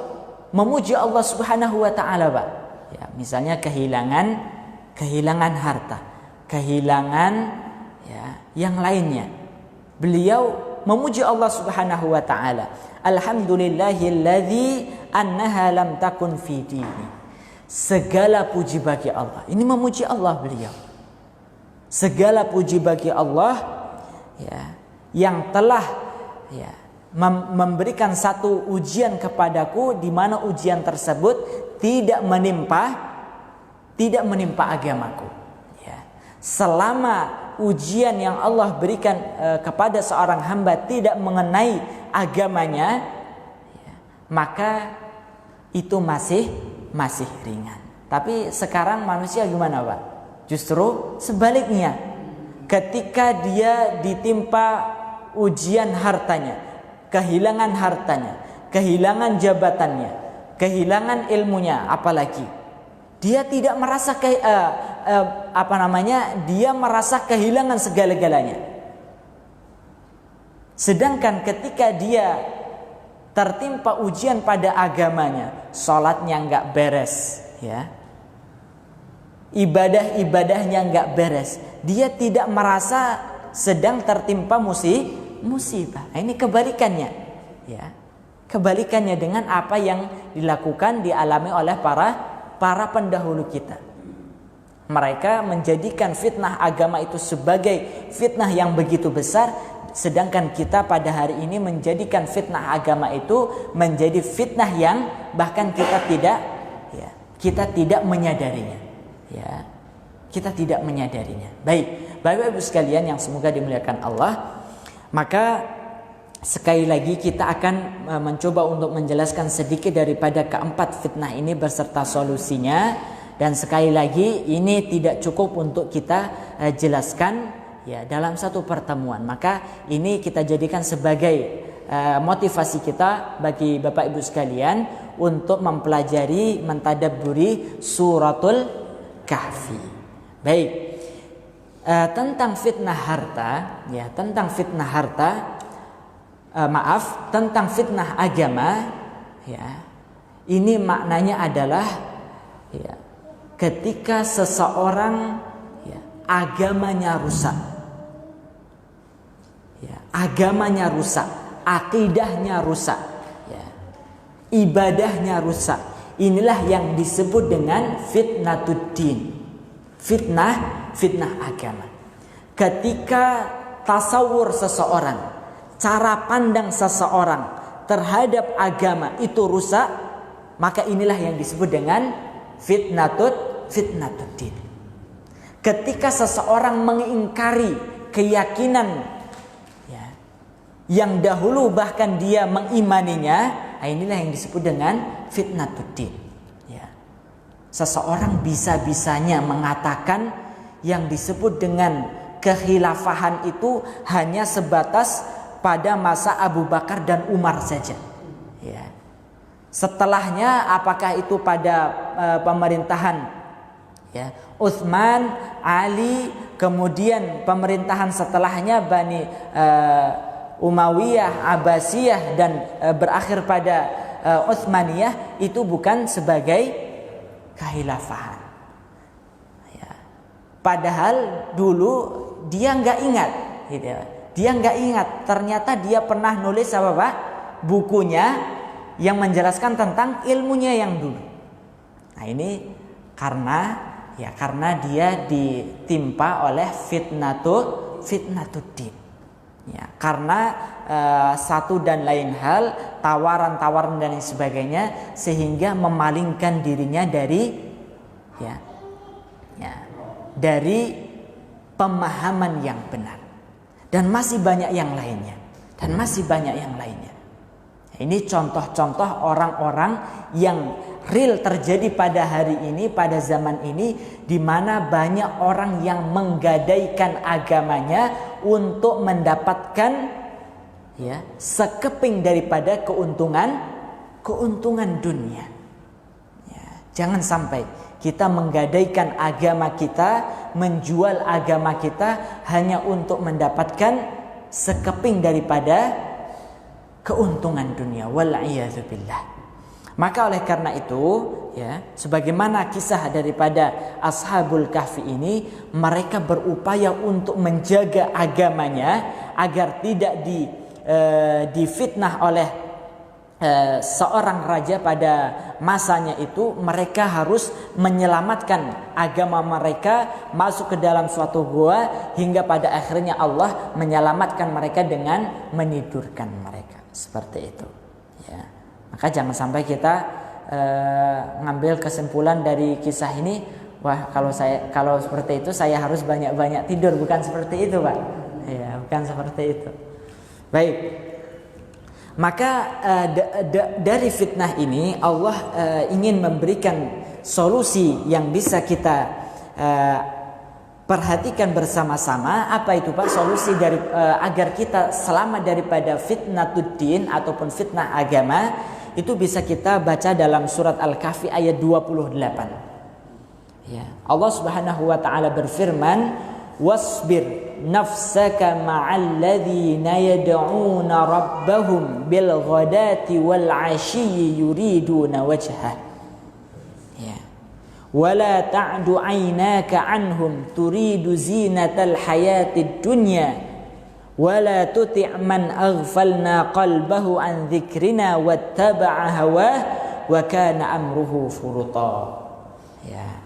memuji Allah Subhanahu wa taala, Pak. Ya, misalnya kehilangan harta, kehilangan, ya, yang lainnya. Beliau memuji Allah Subhanahu wa taala. Alhamdulillahilladzi annaha lam takun fi dini. Segala puji bagi Allah. Ini memuji Allah beliau. Segala puji bagi Allah, ya, yang telah, ya, memberikan satu ujian kepadaku, di mana ujian tersebut tidak menimpa agamaku. Ya. Selama ujian yang Allah berikan kepada seorang hamba tidak mengenai agamanya, maka itu masih ringan. Tapi sekarang manusia gimana, Pak? Justru sebaliknya. Ketika dia ditimpa ujian hartanya, kehilangan hartanya, kehilangan jabatannya, kehilangan ilmunya, apalagi dia tidak merasa dia merasa kehilangan segala-galanya. Sedangkan ketika dia tertimpa ujian pada agamanya, sholatnya nggak beres, ya, ibadahnya nggak beres, dia tidak merasa sedang tertimpa musibah. Ini kebalikannya, ya, kebalikannya dengan apa yang dilakukan dialami oleh para pendahulu kita. Mereka menjadikan fitnah agama itu sebagai fitnah yang begitu besar, sedangkan kita pada hari ini menjadikan fitnah agama itu menjadi fitnah yang bahkan kita tidak menyadarinya, ya, kita tidak menyadarinya. Baik, Bapak Ibu sekalian yang semoga dimuliakan Allah, maka sekali lagi kita akan mencoba untuk menjelaskan sedikit daripada keempat fitnah ini beserta solusinya. Dan sekali lagi ini tidak cukup untuk kita jelaskan, ya, dalam satu pertemuan. Maka ini kita jadikan sebagai motivasi kita bagi Bapak Ibu sekalian untuk mempelajari, mentadabburi suratul Kahfi. Baik, tentang fitnah harta, ya, tentang fitnah agama, ya, ini maknanya adalah, ya, ketika seseorang, ya, agamanya rusak, ya, agamanya rusak, akidahnya rusak, ya, ibadahnya rusak, inilah yang disebut dengan fitnatuddin, fitnah agama. Ketika tasawur seseorang, cara pandang seseorang terhadap agama itu rusak, maka inilah yang disebut dengan fitnatuddin. Ketika seseorang mengingkari keyakinan, ya, yang dahulu bahkan dia mengimaninya, inilah yang disebut dengan fitnatuddin, ya. Seseorang bisa-bisanya mengatakan yang disebut dengan kekhilafahan itu hanya sebatas pada masa Abu Bakar dan Umar saja, ya. Setelahnya apakah itu pada pemerintahan, ya, Utsman, Ali, kemudian pemerintahan setelahnya Bani Umayyah, Abbasiyah, dan berakhir pada Utsmaniyah, itu bukan sebagai kekhilafahan, ya. Padahal dulu dia nggak ingat, gitu ya. Dia nggak ingat, ternyata dia pernah nulis apa, Pak? Bukunya yang menjelaskan tentang ilmunya yang dulu. Nah, ini karena dia ditimpa oleh fitnatuddin. Ya, karena satu dan lain hal, tawaran-tawaran dan lain sebagainya, sehingga memalingkan dirinya dari pemahaman yang benar. Dan masih banyak yang lainnya. Ini contoh-contoh orang-orang yang real terjadi pada hari ini, pada zaman ini, di mana banyak orang yang menggadaikan agamanya untuk mendapatkan, ya, sekeping daripada keuntungan dunia. Ya, jangan sampai kita menggadaikan agama kita, menjual agama kita hanya untuk mendapatkan sekeping daripada keuntungan dunia. Wal'iyadzubillah. Maka oleh karena itu, ya, sebagaimana kisah daripada Ashabul Kahfi ini, mereka berupaya untuk menjaga agamanya agar tidak difitnah oleh seorang raja pada masanya itu. Mereka harus menyelamatkan agama mereka masuk ke dalam suatu gua, hingga pada akhirnya Allah menyelamatkan mereka dengan menidurkan mereka. Seperti itu, ya. Maka jangan sampai kita ngambil kesimpulan dari kisah ini, Wah, kalau seperti itu saya harus banyak-banyak tidur, bukan seperti itu, Pak. Ya, bukan seperti itu. Baik. Maka dari fitnah ini Allah ingin memberikan solusi yang bisa kita perhatikan bersama-sama. Apa itu, Pak? Solusi dari agar kita selamat daripada fitnatuddin ataupun fitnah agama, itu bisa kita baca dalam surat Al-Kahfi ayat 28. Ya, Allah Subhanahu wa taala berfirman, "Wasbir nafsaka ma'al ladzina yad'una rabbahum bil ghadati wal 'ashyi yuriduna wajhah." Wala ta'du 'ainaka 'anhum turidu zinatal hayatid dunya wala tuti' man aghfalna qalbahu an dzikrina wattaba'a hawah wa kana amruhu furuta. Ya.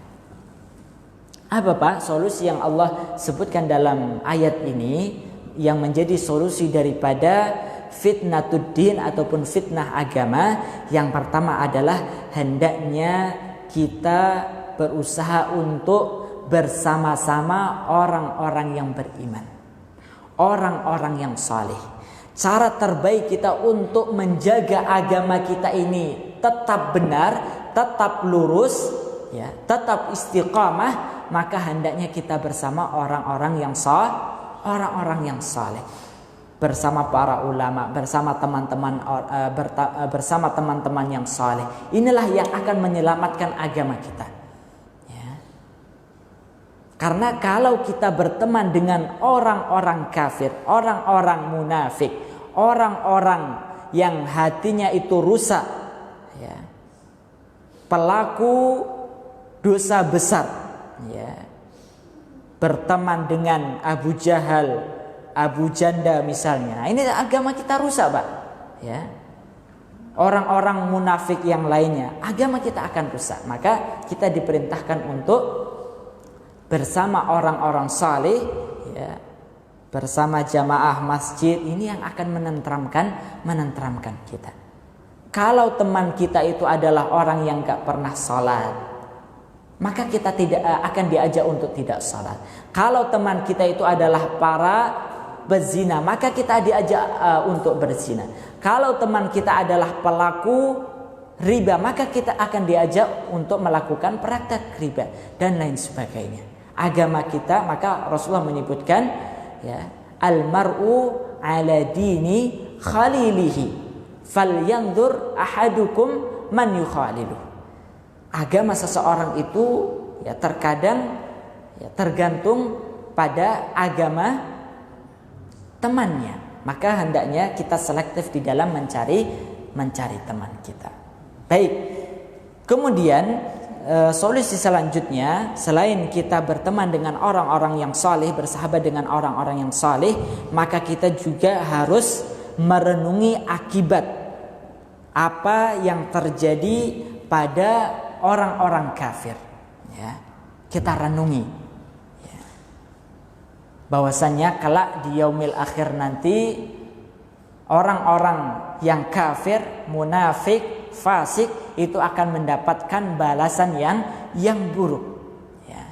Apa, Pak, solusi yang Allah sebutkan dalam ayat ini yang menjadi solusi daripada fitnatuddin ataupun fitnah agama? Yang pertama adalah hendaknya kita berusaha untuk bersama-sama orang-orang yang beriman, orang-orang yang saleh. Cara terbaik kita untuk menjaga agama kita ini tetap benar, tetap lurus, ya, tetap istiqamah, maka hendaknya kita bersama orang-orang yang saleh, bersama para ulama, bersama teman-teman yang saleh. Inilah yang akan menyelamatkan agama kita. Ya. Karena kalau kita berteman dengan orang-orang kafir, orang-orang munafik, orang-orang yang hatinya itu rusak, ya, pelaku dosa besar, ya, berteman dengan Abu Jahal, Abu Janda misalnya, ini agama kita rusak, Pak. Ya, orang-orang munafik yang lainnya, agama kita akan rusak. Maka kita diperintahkan untuk bersama orang-orang saleh, ya, bersama jamaah masjid. Ini yang akan menenteramkan kita. Kalau teman kita itu adalah orang yang gak pernah salat, maka kita tidak akan diajak untuk tidak salat. Kalau teman kita itu adalah para berzina, maka kita diajak untuk berzina. Kalau teman kita adalah pelaku riba, maka kita akan diajak untuk melakukan praktek riba dan lain sebagainya. Agama kita, maka Rasulullah menyebutkan, ya, al-mar'u ala dini khalilihi falyanzur ahadukum man yukhalilu. Agama seseorang itu, ya, terkadang, ya, tergantung pada agama temannya. Maka hendaknya kita selektif di dalam mencari teman kita. Baik. Kemudian solusi selanjutnya, selain kita berteman dengan orang-orang yang saleh, bersahabat dengan orang-orang yang saleh, maka kita juga harus merenungi akibat apa yang terjadi pada orang-orang kafir. Ya. Kita renungi. Bahwasannya kelak di yaumil akhir nanti orang-orang yang kafir, munafik, fasik itu akan mendapatkan balasan yang buruk. Ya.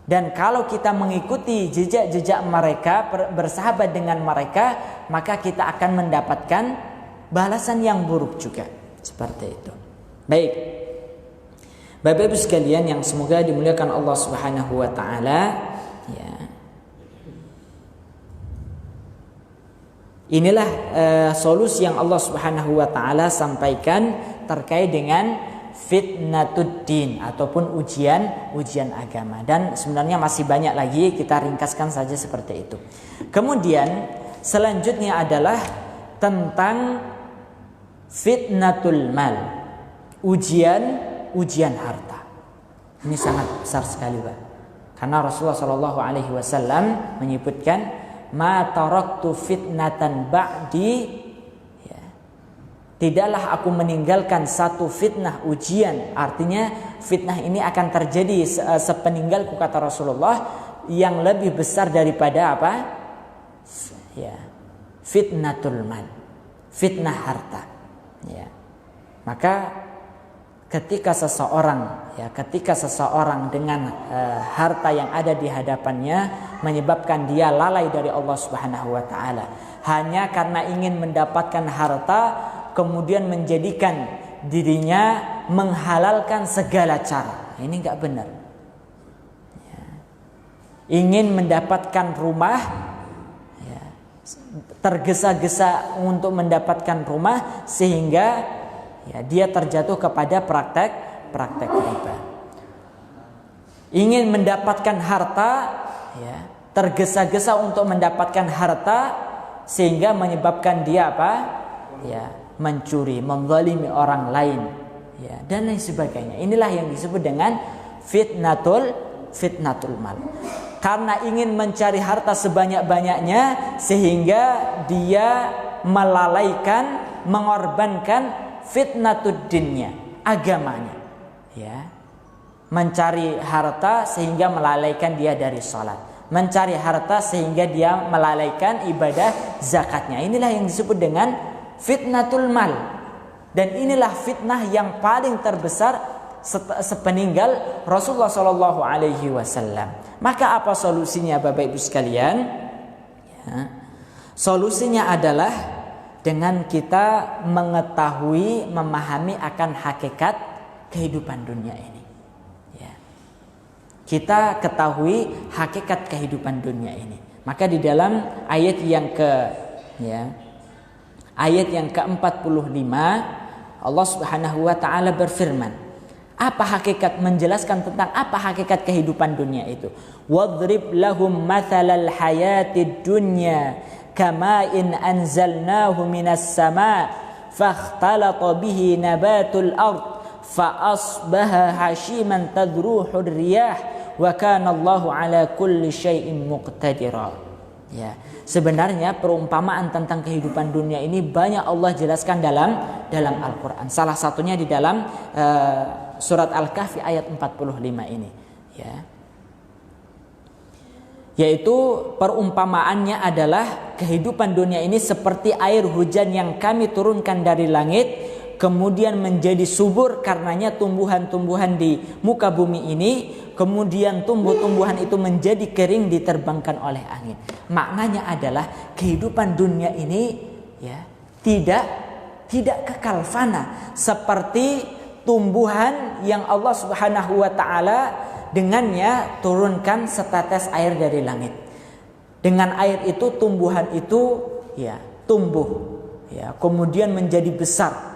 Dan kalau kita mengikuti jejak-jejak mereka, bersahabat dengan mereka, maka kita akan mendapatkan balasan yang buruk juga. Seperti itu. Baik. Bapak Ibu sekalian yang semoga dimuliakan Allah Subhanahu wa taala, ya. Inilah solusi yang Allah Subhanahu wa taala sampaikan terkait dengan fitnatuddin ataupun ujian agama. Dan sebenarnya masih banyak lagi, kita ringkaskan saja seperti itu. Kemudian selanjutnya adalah tentang fitnatul mal, ujian harta. Ini sangat besar sekali, Pak. Karena Rasulullah SAW menyebutkan, ma taraktu fitnatan ba'di, ya, tidaklah aku meninggalkan satu fitnah, ujian. Artinya fitnah ini akan terjadi sepeninggalku, kata Rasulullah, yang lebih besar daripada apa? Ya, fitnatul mal, fitnah harta. Ya. Maka ketika seseorang dengan harta yang ada di hadapannya menyebabkan dia lalai dari Allah Subhanahu wa taala hanya karena ingin mendapatkan harta, kemudian menjadikan dirinya menghalalkan segala cara. Ini enggak benar. Ya. Ingin mendapatkan rumah, ya, tergesa-gesa untuk mendapatkan rumah sehingga ya, dia terjatuh kepada praktek riba. Ingin mendapatkan harta, ya, tergesa-gesa untuk mendapatkan harta sehingga menyebabkan dia apa? Ya, mencuri, menzalimi orang lain, ya, dan lain sebagainya. Inilah yang disebut dengan fitnatul mal. Karena ingin mencari harta sebanyak-banyaknya sehingga dia melalaikan, mengorbankan fitnatud dinnya, agamanya, ya. Mencari harta sehingga melalaikan dia dari salat. Mencari harta sehingga dia melalaikan ibadah zakatnya. Inilah yang disebut dengan fitnatul mal. Dan inilah fitnah yang paling terbesar sepeninggal Rasulullah sallallahu alaihi wasallam. Maka apa solusinya Bapak Ibu sekalian? Ya. Solusinya adalah dengan kita mengetahui, memahami akan hakikat kehidupan dunia ini. Kita ketahui hakikat kehidupan dunia ini. Maka di dalam ayat yang ke-45 Allah Subhanahu wa taala berfirman, apa hakikat, menjelaskan tentang apa hakikat kehidupan dunia itu. Wadrib lahum mathalal hayatid dunya kama'in anzalnahu minas sama' fakhtalata bihi nabatul ard fa asbaha hashiman tadruhur riyah wa kana Allahu ala kulli syai'in muqtadira. Ya, sebenarnya perumpamaan tentang kehidupan dunia ini banyak Allah jelaskan dalam Al-Qur'an. Salah satunya di dalam surat Al-Kahfi ayat 45 ini, ya. Yaitu perumpamaannya adalah kehidupan dunia ini seperti air hujan yang kami turunkan dari langit, kemudian menjadi subur karenanya tumbuhan-tumbuhan di muka bumi ini, kemudian tumbuh-tumbuhan itu menjadi kering diterbangkan oleh angin. Maknanya adalah kehidupan dunia ini, ya, tidak kekal fana seperti tumbuhan yang Allah Subhanahu wa taala dengannya turunkan setetes air dari langit. Dengan air itu tumbuhan itu, ya, tumbuh, ya, kemudian menjadi besar.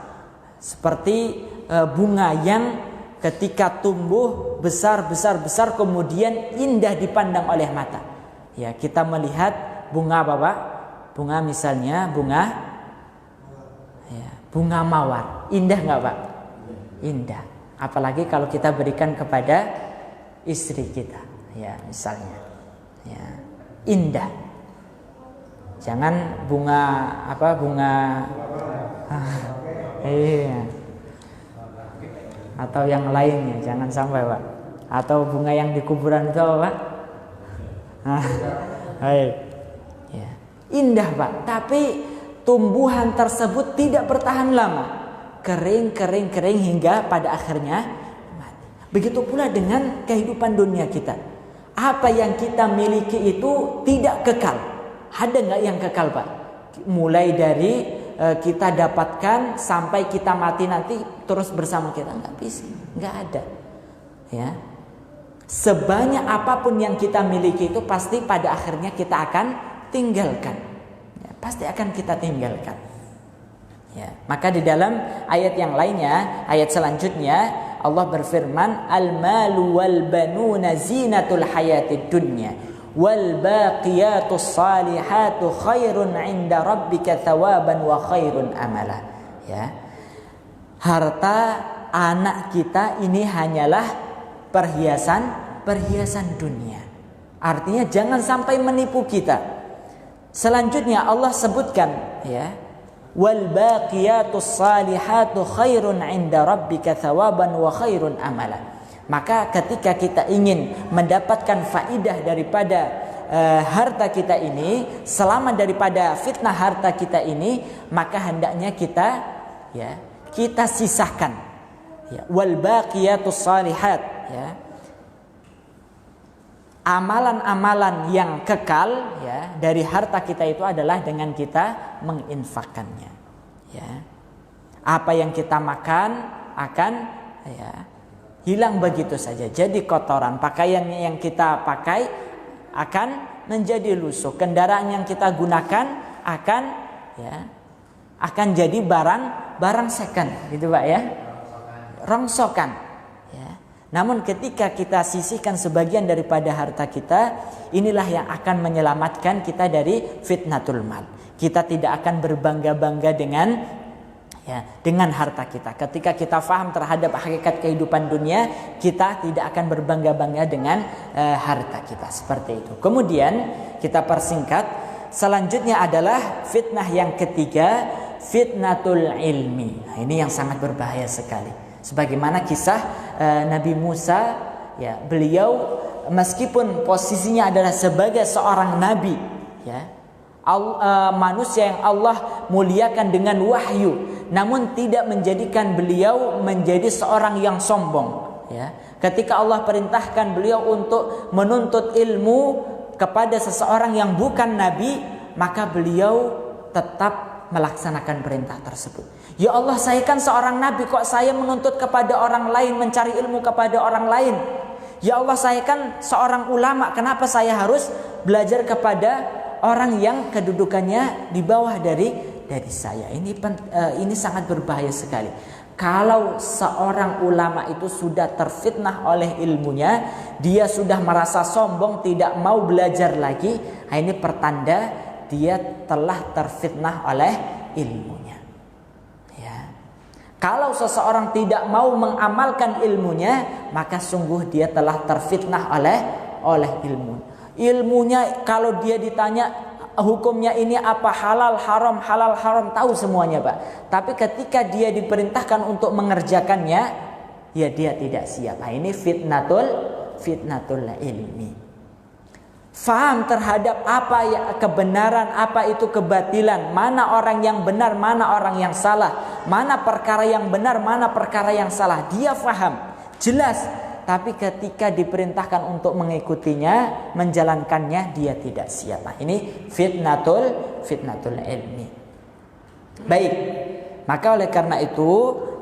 Seperti bunga yang ketika tumbuh besar kemudian indah dipandang oleh mata. Ya, kita melihat bunga apa, Pak? Bunga misalnya bunga mawar. Indah enggak, Pak? Indah. Apalagi kalau kita berikan kepada istri kita, ya, misalnya. Ya, indah. Jangan bunga iya. Atau yang lainnya, jangan sampai, Pak. Atau bunga yang di kuburan itu apa, Pak? Baik. Ya. Indah, Pak. Tapi tumbuhan tersebut tidak bertahan lama. Kering hingga pada akhirnya mati. Begitu pula dengan kehidupan dunia kita. Apa yang kita miliki itu tidak kekal. Ada nggak yang kekal, Pak? Mulai dari kita dapatkan sampai kita mati nanti terus bersama kita, nggak bisa, nggak ada. Ya, sebanyak apapun yang kita miliki itu pasti pada akhirnya kita akan tinggalkan. Ya, pasti akan kita tinggalkan. Ya, maka di dalam ayat yang lainnya, ayat selanjutnya Allah berfirman, al-malu wal banuna zinatul hayatid dunya wal baqiyatus salihatu khairun 'inda rabbika thawaban wa khairun amala. Ya. Harta anak kita ini hanyalah perhiasan dunia. Artinya jangan sampai menipu kita. Selanjutnya Allah sebutkan, ya, wal baqiyatus salihatu khairun 'inda rabbika thawaban wa khairun amala. Maka ketika kita ingin mendapatkan faidah daripada harta kita ini, selamat daripada fitnah harta kita ini, maka hendaknya kita sisahkan, Ya, wal baqiyatus shalihat, ya. Amalan-amalan yang kekal, ya, dari harta kita itu adalah dengan kita menginfakkannya. Ya. Apa yang kita makan akan, ya, hilang begitu saja, jadi kotoran. Pakaian yang kita pakai akan menjadi lusuh. Kendaraan yang kita gunakan akan, ya, akan jadi barang second, gitu Pak ya, rongsokan. Ya. Namun ketika kita sisihkan sebagian daripada harta kita, inilah yang akan menyelamatkan kita dari fitnatul mal. Kita tidak akan berbangga-bangga dengan, ya, dengan harta kita. Ketika kita faham terhadap hakikat kehidupan dunia, kita tidak akan berbangga-bangga dengan harta kita, seperti itu. Kemudian kita persingkat, selanjutnya adalah fitnah yang ketiga, fitnatul ilmi. Nah, ini yang sangat berbahaya sekali. Sebagaimana kisah Nabi Musa, ya, beliau meskipun posisinya adalah sebagai seorang nabi, ya, manusia yang Allah muliakan dengan wahyu, namun tidak menjadikan beliau menjadi seorang yang sombong, ya. Ketika Allah perintahkan beliau untuk menuntut ilmu kepada seseorang yang bukan nabi, maka beliau tetap melaksanakan perintah tersebut. Ya Allah, saya kan seorang nabi, kok saya menuntut kepada orang lain, mencari ilmu kepada orang lain? Ya Allah, saya kan seorang ulama, kenapa saya harus belajar kepada orang yang kedudukannya di bawah dari saya? Ini sangat berbahaya sekali. Kalau seorang ulama itu sudah terfitnah oleh ilmunya, dia sudah merasa sombong, tidak mau belajar lagi, ini pertanda dia telah terfitnah oleh ilmunya. Ya. Kalau seseorang tidak mau mengamalkan ilmunya, maka sungguh dia telah terfitnah oleh ilmu. Ilmunya kalau dia ditanya hukumnya ini apa, halal haram, tahu semuanya Pak. Tapi ketika dia diperintahkan untuk mengerjakannya, ya dia tidak siap. Nah, ini fitnatul ilmi. Faham terhadap apa ya kebenaran, apa itu kebatilan, mana orang yang benar, mana orang yang salah, mana perkara yang benar, mana perkara yang salah. Dia faham, jelas. Tapi ketika diperintahkan untuk mengikutinya, menjalankannya, dia tidak siap. Nah, ini fitnatul ilmi. Baik, maka oleh karena itu,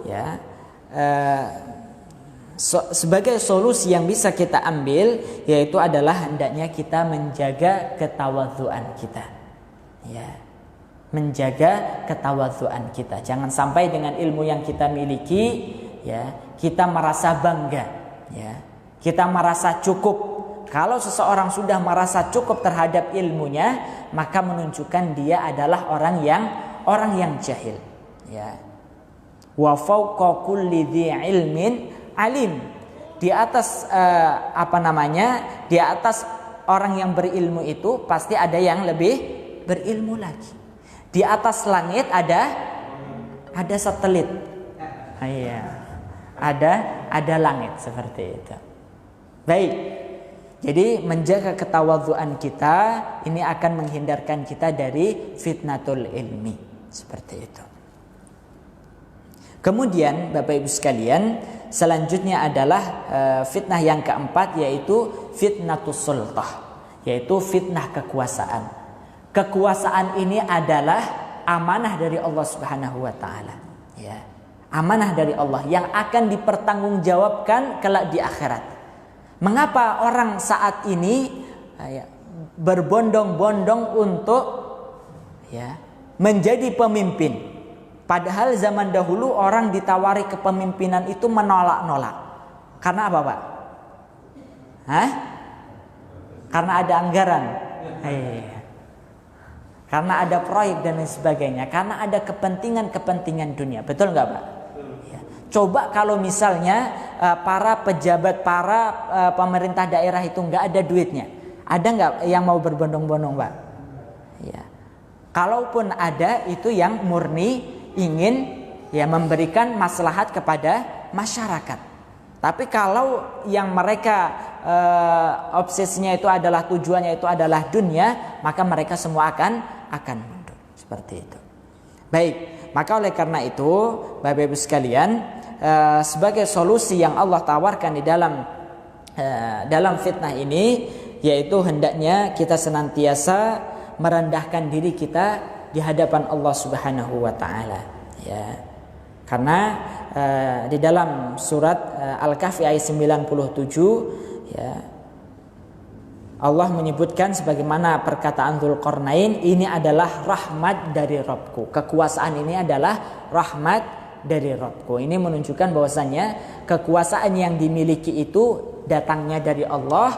ya, sebagai solusi yang bisa kita ambil, yaitu adalah hendaknya kita menjaga ketawadhuan kita, ya, menjaga ketawadhuan kita. Jangan sampai dengan ilmu yang kita miliki, ya, kita merasa bangga, ya, kita merasa cukup. Kalau seseorang sudah merasa cukup terhadap ilmunya, maka menunjukkan dia adalah orang yang jahil, ya. Wa fawqa kulli dzi ilmin alim. Di atas di atas orang yang berilmu itu pasti ada yang lebih berilmu lagi. Di atas langit ada satelit. Iya. Ada langit seperti itu. Baik. Jadi menjaga ketawadhuan kita ini akan menghindarkan kita dari fitnatul ilmi, seperti itu. Kemudian Bapak Ibu sekalian, selanjutnya adalah fitnah yang keempat, yaitu fitnatus sultah, yaitu fitnah kekuasaan. Kekuasaan ini adalah amanah dari Allah Subhanahu wa taala, ya. Amanah dari Allah yang akan dipertanggungjawabkan kelak di akhirat. Mengapa orang saat ini berbondong-bondong untuk, ya, menjadi pemimpin? Padahal zaman dahulu orang ditawari kepemimpinan itu menolak-nolak. Karena apa, Pak? Karena ada anggaran. Karena ada proyek dan lain sebagainya. Karena ada kepentingan dunia. Betul nggak, Pak? Ya. Coba kalau misalnya para pejabat, para pemerintah daerah itu nggak ada duitnya. Ada nggak yang mau berbondong-bondong, Pak? Ya. Kalaupun ada, itu yang murni ingin, ya, memberikan maslahat kepada masyarakat. Tapi kalau yang mereka obsesinya itu adalah, tujuannya itu adalah dunia, maka mereka semua akan mundur, seperti itu. Baik, maka oleh karena itu Bapak Ibu sekalian, sebagai solusi yang Allah tawarkan di dalam fitnah ini, yaitu hendaknya kita senantiasa merendahkan diri kita di hadapan Allah Subhanahu wa taala, ya. Karena di dalam surat Al-Kahfi ayat 97, ya, Allah menyebutkan sebagaimana perkataan Dzulqarnain, ini adalah rahmat dari Rabbku. Kekuasaan ini adalah rahmat dari Rabbku. Ini menunjukkan bahwasannya kekuasaan yang dimiliki itu datangnya dari Allah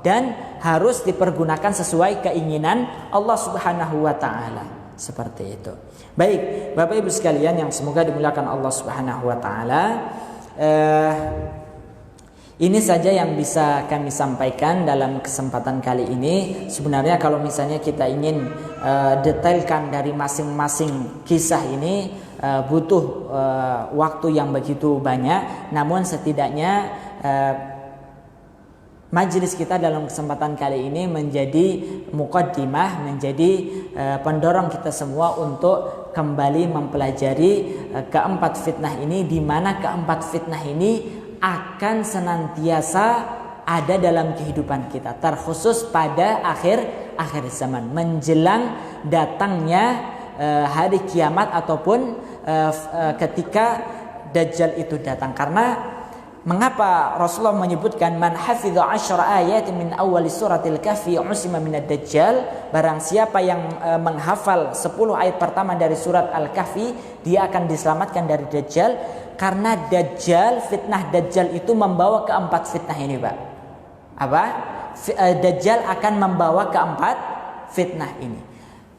dan harus dipergunakan sesuai keinginan Allah Subhanahu wa taala. Seperti itu. Baik, Bapak Ibu sekalian yang semoga dimuliakan Allah Subhanahu wa taala. Ini saja yang bisa kami sampaikan dalam kesempatan kali ini. Sebenarnya kalau misalnya kita ingin detailkan dari masing-masing kisah ini butuh waktu yang begitu banyak. Namun setidaknya majelis kita dalam kesempatan kali ini menjadi muqaddimah, menjadi pendorong kita semua untuk kembali mempelajari keempat fitnah ini, di mana keempat fitnah ini akan senantiasa ada dalam kehidupan kita, terkhusus pada akhir zaman, menjelang datangnya hari kiamat ataupun ketika Dajjal itu datang. Karena mengapa Rasulullah menyebutkan man hafidha 10 ayat min awal suratil kahfi usima minad dajjal, barang siapa yang menghafal 10 ayat pertama dari surat Al-Kahfi, dia akan diselamatkan dari Dajjal. Karena Dajjal, fitnah Dajjal itu membawa keempat fitnah ini, Pak. Apa? Dajjal akan membawa keempat fitnah ini.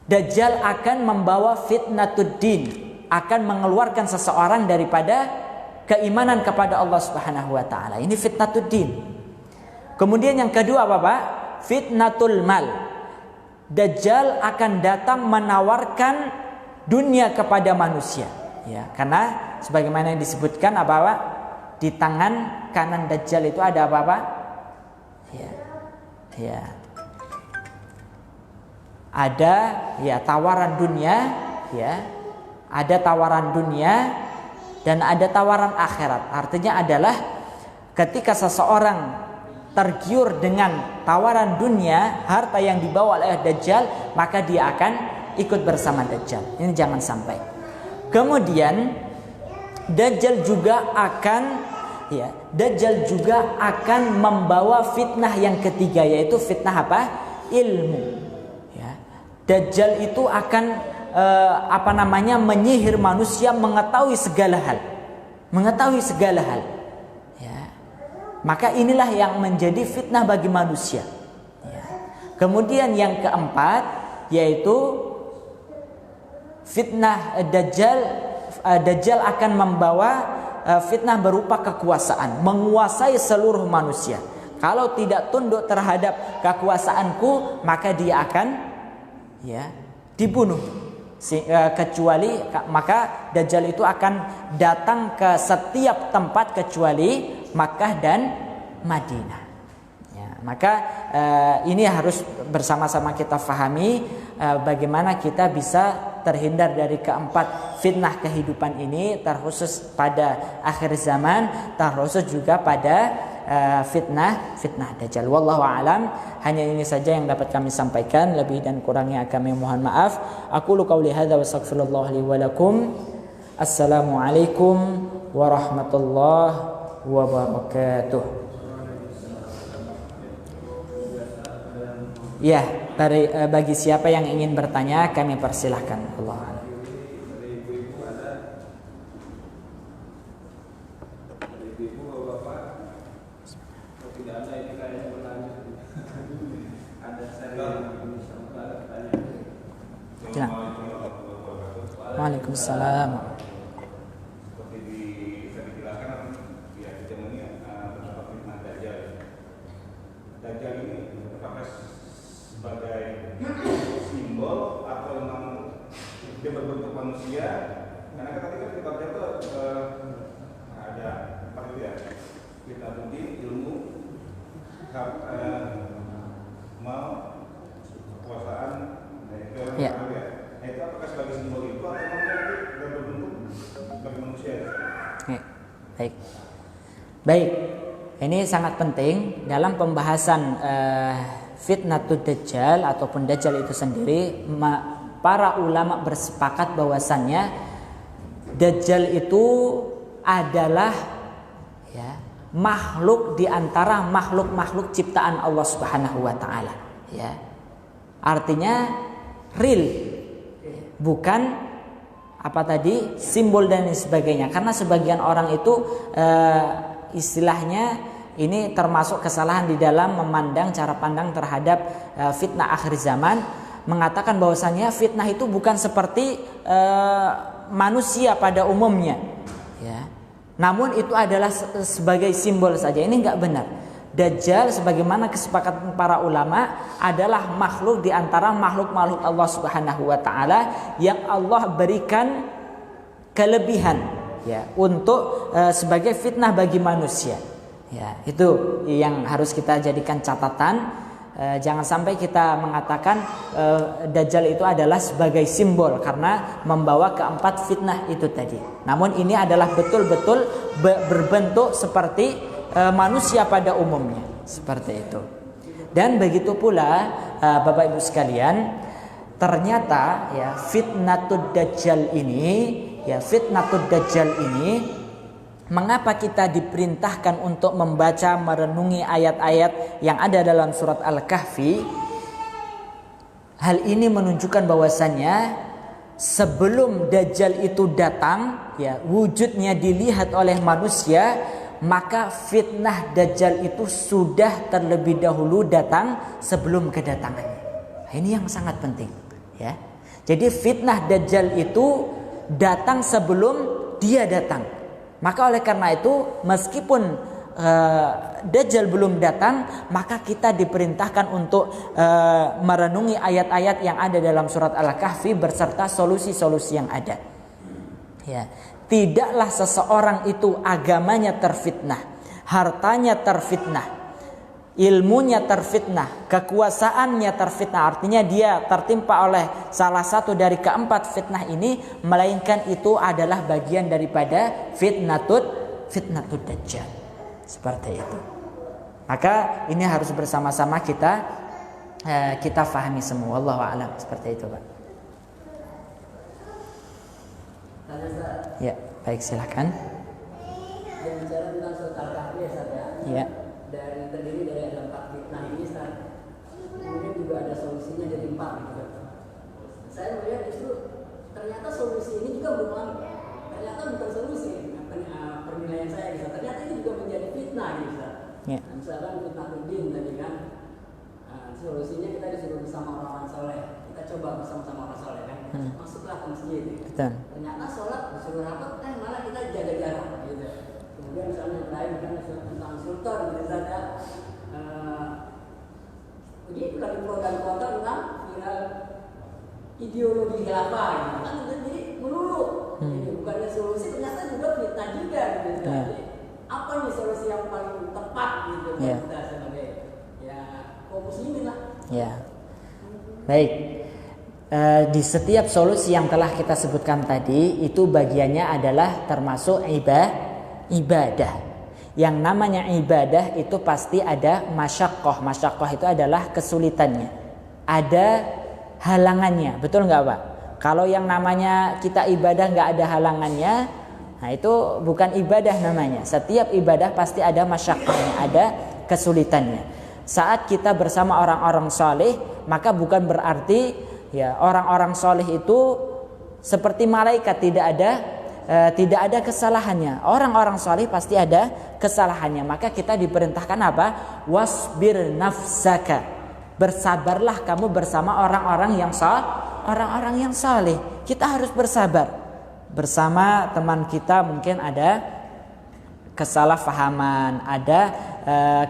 Dajjal akan membawa fitnatuddin, akan mengeluarkan seseorang daripada keimanan kepada Allah Subhanahu wa taala. Ini fitnatuddin. Kemudian yang kedua apa, Pak? Fitnatul mal. Dajjal akan datang menawarkan dunia kepada manusia, ya. Karena sebagaimana yang disebutkan apa, Pak? Di tangan kanan Dajjal itu ada apa, Pak? Ya. Ya. Ada ya tawaran dunia, ya. Ada tawaran dunia dan ada tawaran akhirat. Artinya adalah ketika seseorang tergiur dengan tawaran dunia, harta yang dibawa oleh Dajjal, maka dia akan ikut bersama Dajjal. Ini jangan sampai. Kemudian Dajjal juga akan membawa fitnah yang ketiga, yaitu fitnah apa? Ilmu. Ya. Dajjal itu akan menyihir manusia mengetahui segala hal. Ya. Maka inilah yang menjadi fitnah bagi manusia. Ya. Kemudian yang keempat yaitu fitnah Dajjal. Dajjal akan membawa fitnah berupa kekuasaan, menguasai seluruh manusia. Kalau tidak tunduk terhadap kekuasaanku, maka dia akan dibunuh. Kecuali maka Dajjal itu akan datang ke setiap tempat kecuali Makkah dan Madinah. Ya, maka ini harus bersama-sama kita fahami bagaimana kita bisa terhindar dari keempat fitnah kehidupan ini, terkhusus pada akhir zaman, terkhusus juga pada fitnah Dajjal. Wallahu a'lam. Hanya ini saja yang dapat kami sampaikan, lebih dan kurangnya kami mohon maaf. Aqulu qauli hadza wa astaghfirullah li wa lakum. Assalamualaikum warahmatullahi wabarakatuh. Ya, bagi siapa yang ingin bertanya kami persilahkan. Allah a'lam. Waalaikumsalam. Seperti bisa dijelaskan ya kita ini tentang fitnah Dajjal. Dajjal ini apakah sebagai simbol atau memang dia berbentuk manusia? Karena ketika kita baca itu ada apa itu ya? Kita bukti ilmu mau kekuasaan Ya. Itu apakah sebagai simbol itu atau memang dia berbentuk sebagai manusia? Ya. Baik, ini sangat penting dalam pembahasan fitnatud dajjal ataupun dajjal itu sendiri. Para ulama bersepakat bahwasannya dajjal itu adalah ya, makhluk di antara makhluk-makhluk ciptaan Allah Subhanahu wa taala, ya. Artinya real, bukan apa tadi simbol dan sebagainya. Karena sebagian orang itu istilahnya ini termasuk kesalahan di dalam memandang cara pandang terhadap fitnah akhir zaman, mengatakan bahwasanya fitnah itu bukan seperti manusia pada umumnya, ya. Namun itu adalah sebagai simbol saja. Ini enggak benar. Dajjal sebagaimana kesepakatan para ulama adalah makhluk di antara makhluk-makhluk Allah Subhanahu wa taala yang Allah berikan kelebihan, ya, untuk sebagai fitnah bagi manusia. Ya, itu yang harus kita jadikan catatan. Jangan sampai kita mengatakan Dajjal itu adalah sebagai simbol karena membawa keempat fitnah itu tadi. Namun ini adalah betul-betul berbentuk seperti manusia pada umumnya, seperti itu. Dan begitu pula Bapak Ibu sekalian, ternyata ya fitnatud Dajjal ini, mengapa kita diperintahkan untuk membaca merenungi ayat-ayat yang ada dalam surat Al-Kahfi? Hal ini menunjukkan bahwasannya sebelum Dajjal itu datang, ya, wujudnya dilihat oleh manusia, maka fitnah Dajjal itu sudah terlebih dahulu datang sebelum kedatangannya. Ini yang sangat penting, ya. Jadi fitnah Dajjal itu datang sebelum dia datang. Maka oleh karena itu meskipun Dajjal belum datang, maka kita diperintahkan untuk merenungi ayat-ayat yang ada dalam surat Al-Kahfi berserta solusi-solusi yang ada. Ya, tidaklah seseorang itu agamanya terfitnah, hartanya terfitnah, ilmunya terfitnah, kekuasaannya terfitnah. Artinya dia tertimpa oleh salah satu dari keempat fitnah ini, melainkan itu adalah bagian daripada fitnatud Dajjal. Seperti itu. Maka ini harus bersama-sama kita fahami semua. Wallahu a'lam. Seperti itu, Pak. Ya, baik, silakan. Yang bicara tentang surat Al-Kahfi ya, saya. Ya. Terdiri dari ada 4 fitnah ini, kemudian juga ada solusinya jadi 4 gitu. Saya melihat justru ternyata solusi ini juga bukan solusi. Penilaian saya gitu. Ternyata ini juga menjadi fitnah gitu. Yeah. Misalkan fitnah tudin tadi kan, solusinya kita disuruh bersama orang-orang soleh. Kita coba bersama-sama orang soleh kan. Masuklah ke masjid. Betul. Ternyata sholat disuruh rapat, malah kita jaga jarak gitu. Kemudian misalnya yang lain kan tentang sultan misalnya begitu kan pro dan kontra tentang ideologi khilafah gitu. Kan jadi melulu. Jadi bukannya solusi, ternyata juga fitnah juga gitu. Jadi apa nih solusi yang paling tepat gitu kita sebagai kaum muslimin lah. Ya. Baik. Di setiap solusi yang telah kita sebutkan tadi itu bagiannya adalah termasuk ibadah. Yang namanya ibadah itu pasti ada masyaqqah. Masyaqqah itu adalah kesulitannya, ada halangannya, betul nggak Pak? Kalau yang namanya kita ibadah nggak ada halangannya, nah itu bukan ibadah namanya. Setiap ibadah pasti ada masyaqqahnya, ada kesulitannya. Saat kita bersama orang-orang saleh, maka bukan berarti ya orang-orang saleh itu seperti malaikat, tidak ada kesalahannya. Orang-orang saleh pasti ada kesalahannya. Maka kita diperintahkan apa? Wasbir nafsaka. Bersabarlah kamu bersama orang-orang yang saleh. Kita harus bersabar. Bersama teman kita mungkin ada kesalahpahaman, ada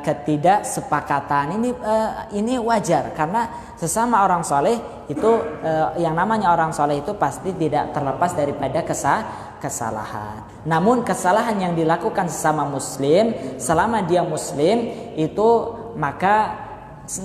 ketidaksepakatan. Ini wajar karena sesama orang saleh itu yang namanya orang saleh itu pasti tidak terlepas daripada kesalahan. Namun kesalahan yang dilakukan sesama muslim, selama dia muslim itu, maka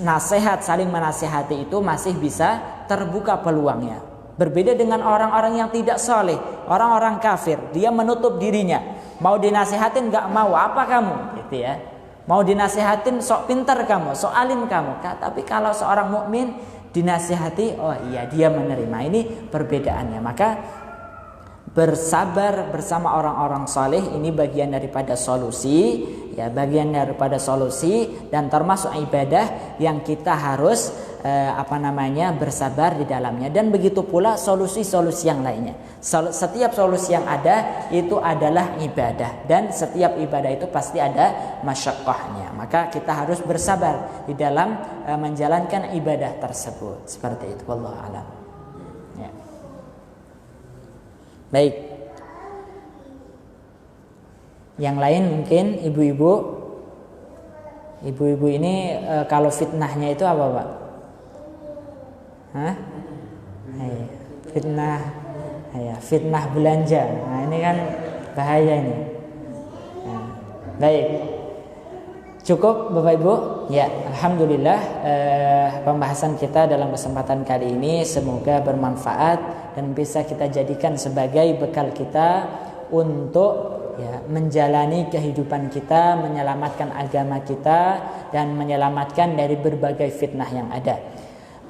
nasihat, saling menasihati itu masih bisa terbuka peluangnya. Berbeda dengan orang-orang yang tidak saleh, orang-orang kafir, dia menutup dirinya. Mau dinasihatin nggak mau, apa kamu, gitu ya. Mau dinasihatin sok pintar kamu, sok alim kamu. Tapi kalau seorang mukmin dinasihati, oh iya dia menerima. Ini perbedaannya. Maka bersabar bersama orang-orang saleh ini bagian daripada solusi, ya, bagian daripada solusi dan termasuk ibadah yang kita harus bersabar di dalamnya. Dan begitu pula solusi-solusi yang lainnya. Setiap solusi yang ada itu adalah ibadah, dan setiap ibadah itu pasti ada masyaqqahnya. Maka kita harus bersabar di dalam menjalankan ibadah tersebut. Seperti itu, wallahu a'lam. Ya. Baik. Yang lain mungkin ibu-ibu. Ibu-ibu ini kalau fitnahnya itu apa, Pak? Hah? Fitnah. Ya, fitnah belanja. Nah, ini kan bahaya ini. Nah, baik. Cukup Bapak Ibu? Ya, alhamdulillah pembahasan kita dalam kesempatan kali ini semoga bermanfaat dan bisa kita jadikan sebagai bekal kita untuk menjalani kehidupan kita, menyelamatkan agama kita dan menyelamatkan dari berbagai fitnah yang ada.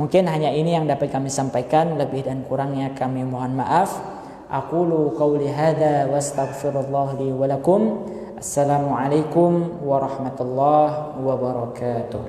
Mungkin hanya ini yang dapat kami sampaikan, lebih dan kurangnya kami mohon maaf. Aqulu qawli hadza wa astaghfirullah li wa lakum. Assalamualaikum warahmatullahi wabarakatuh.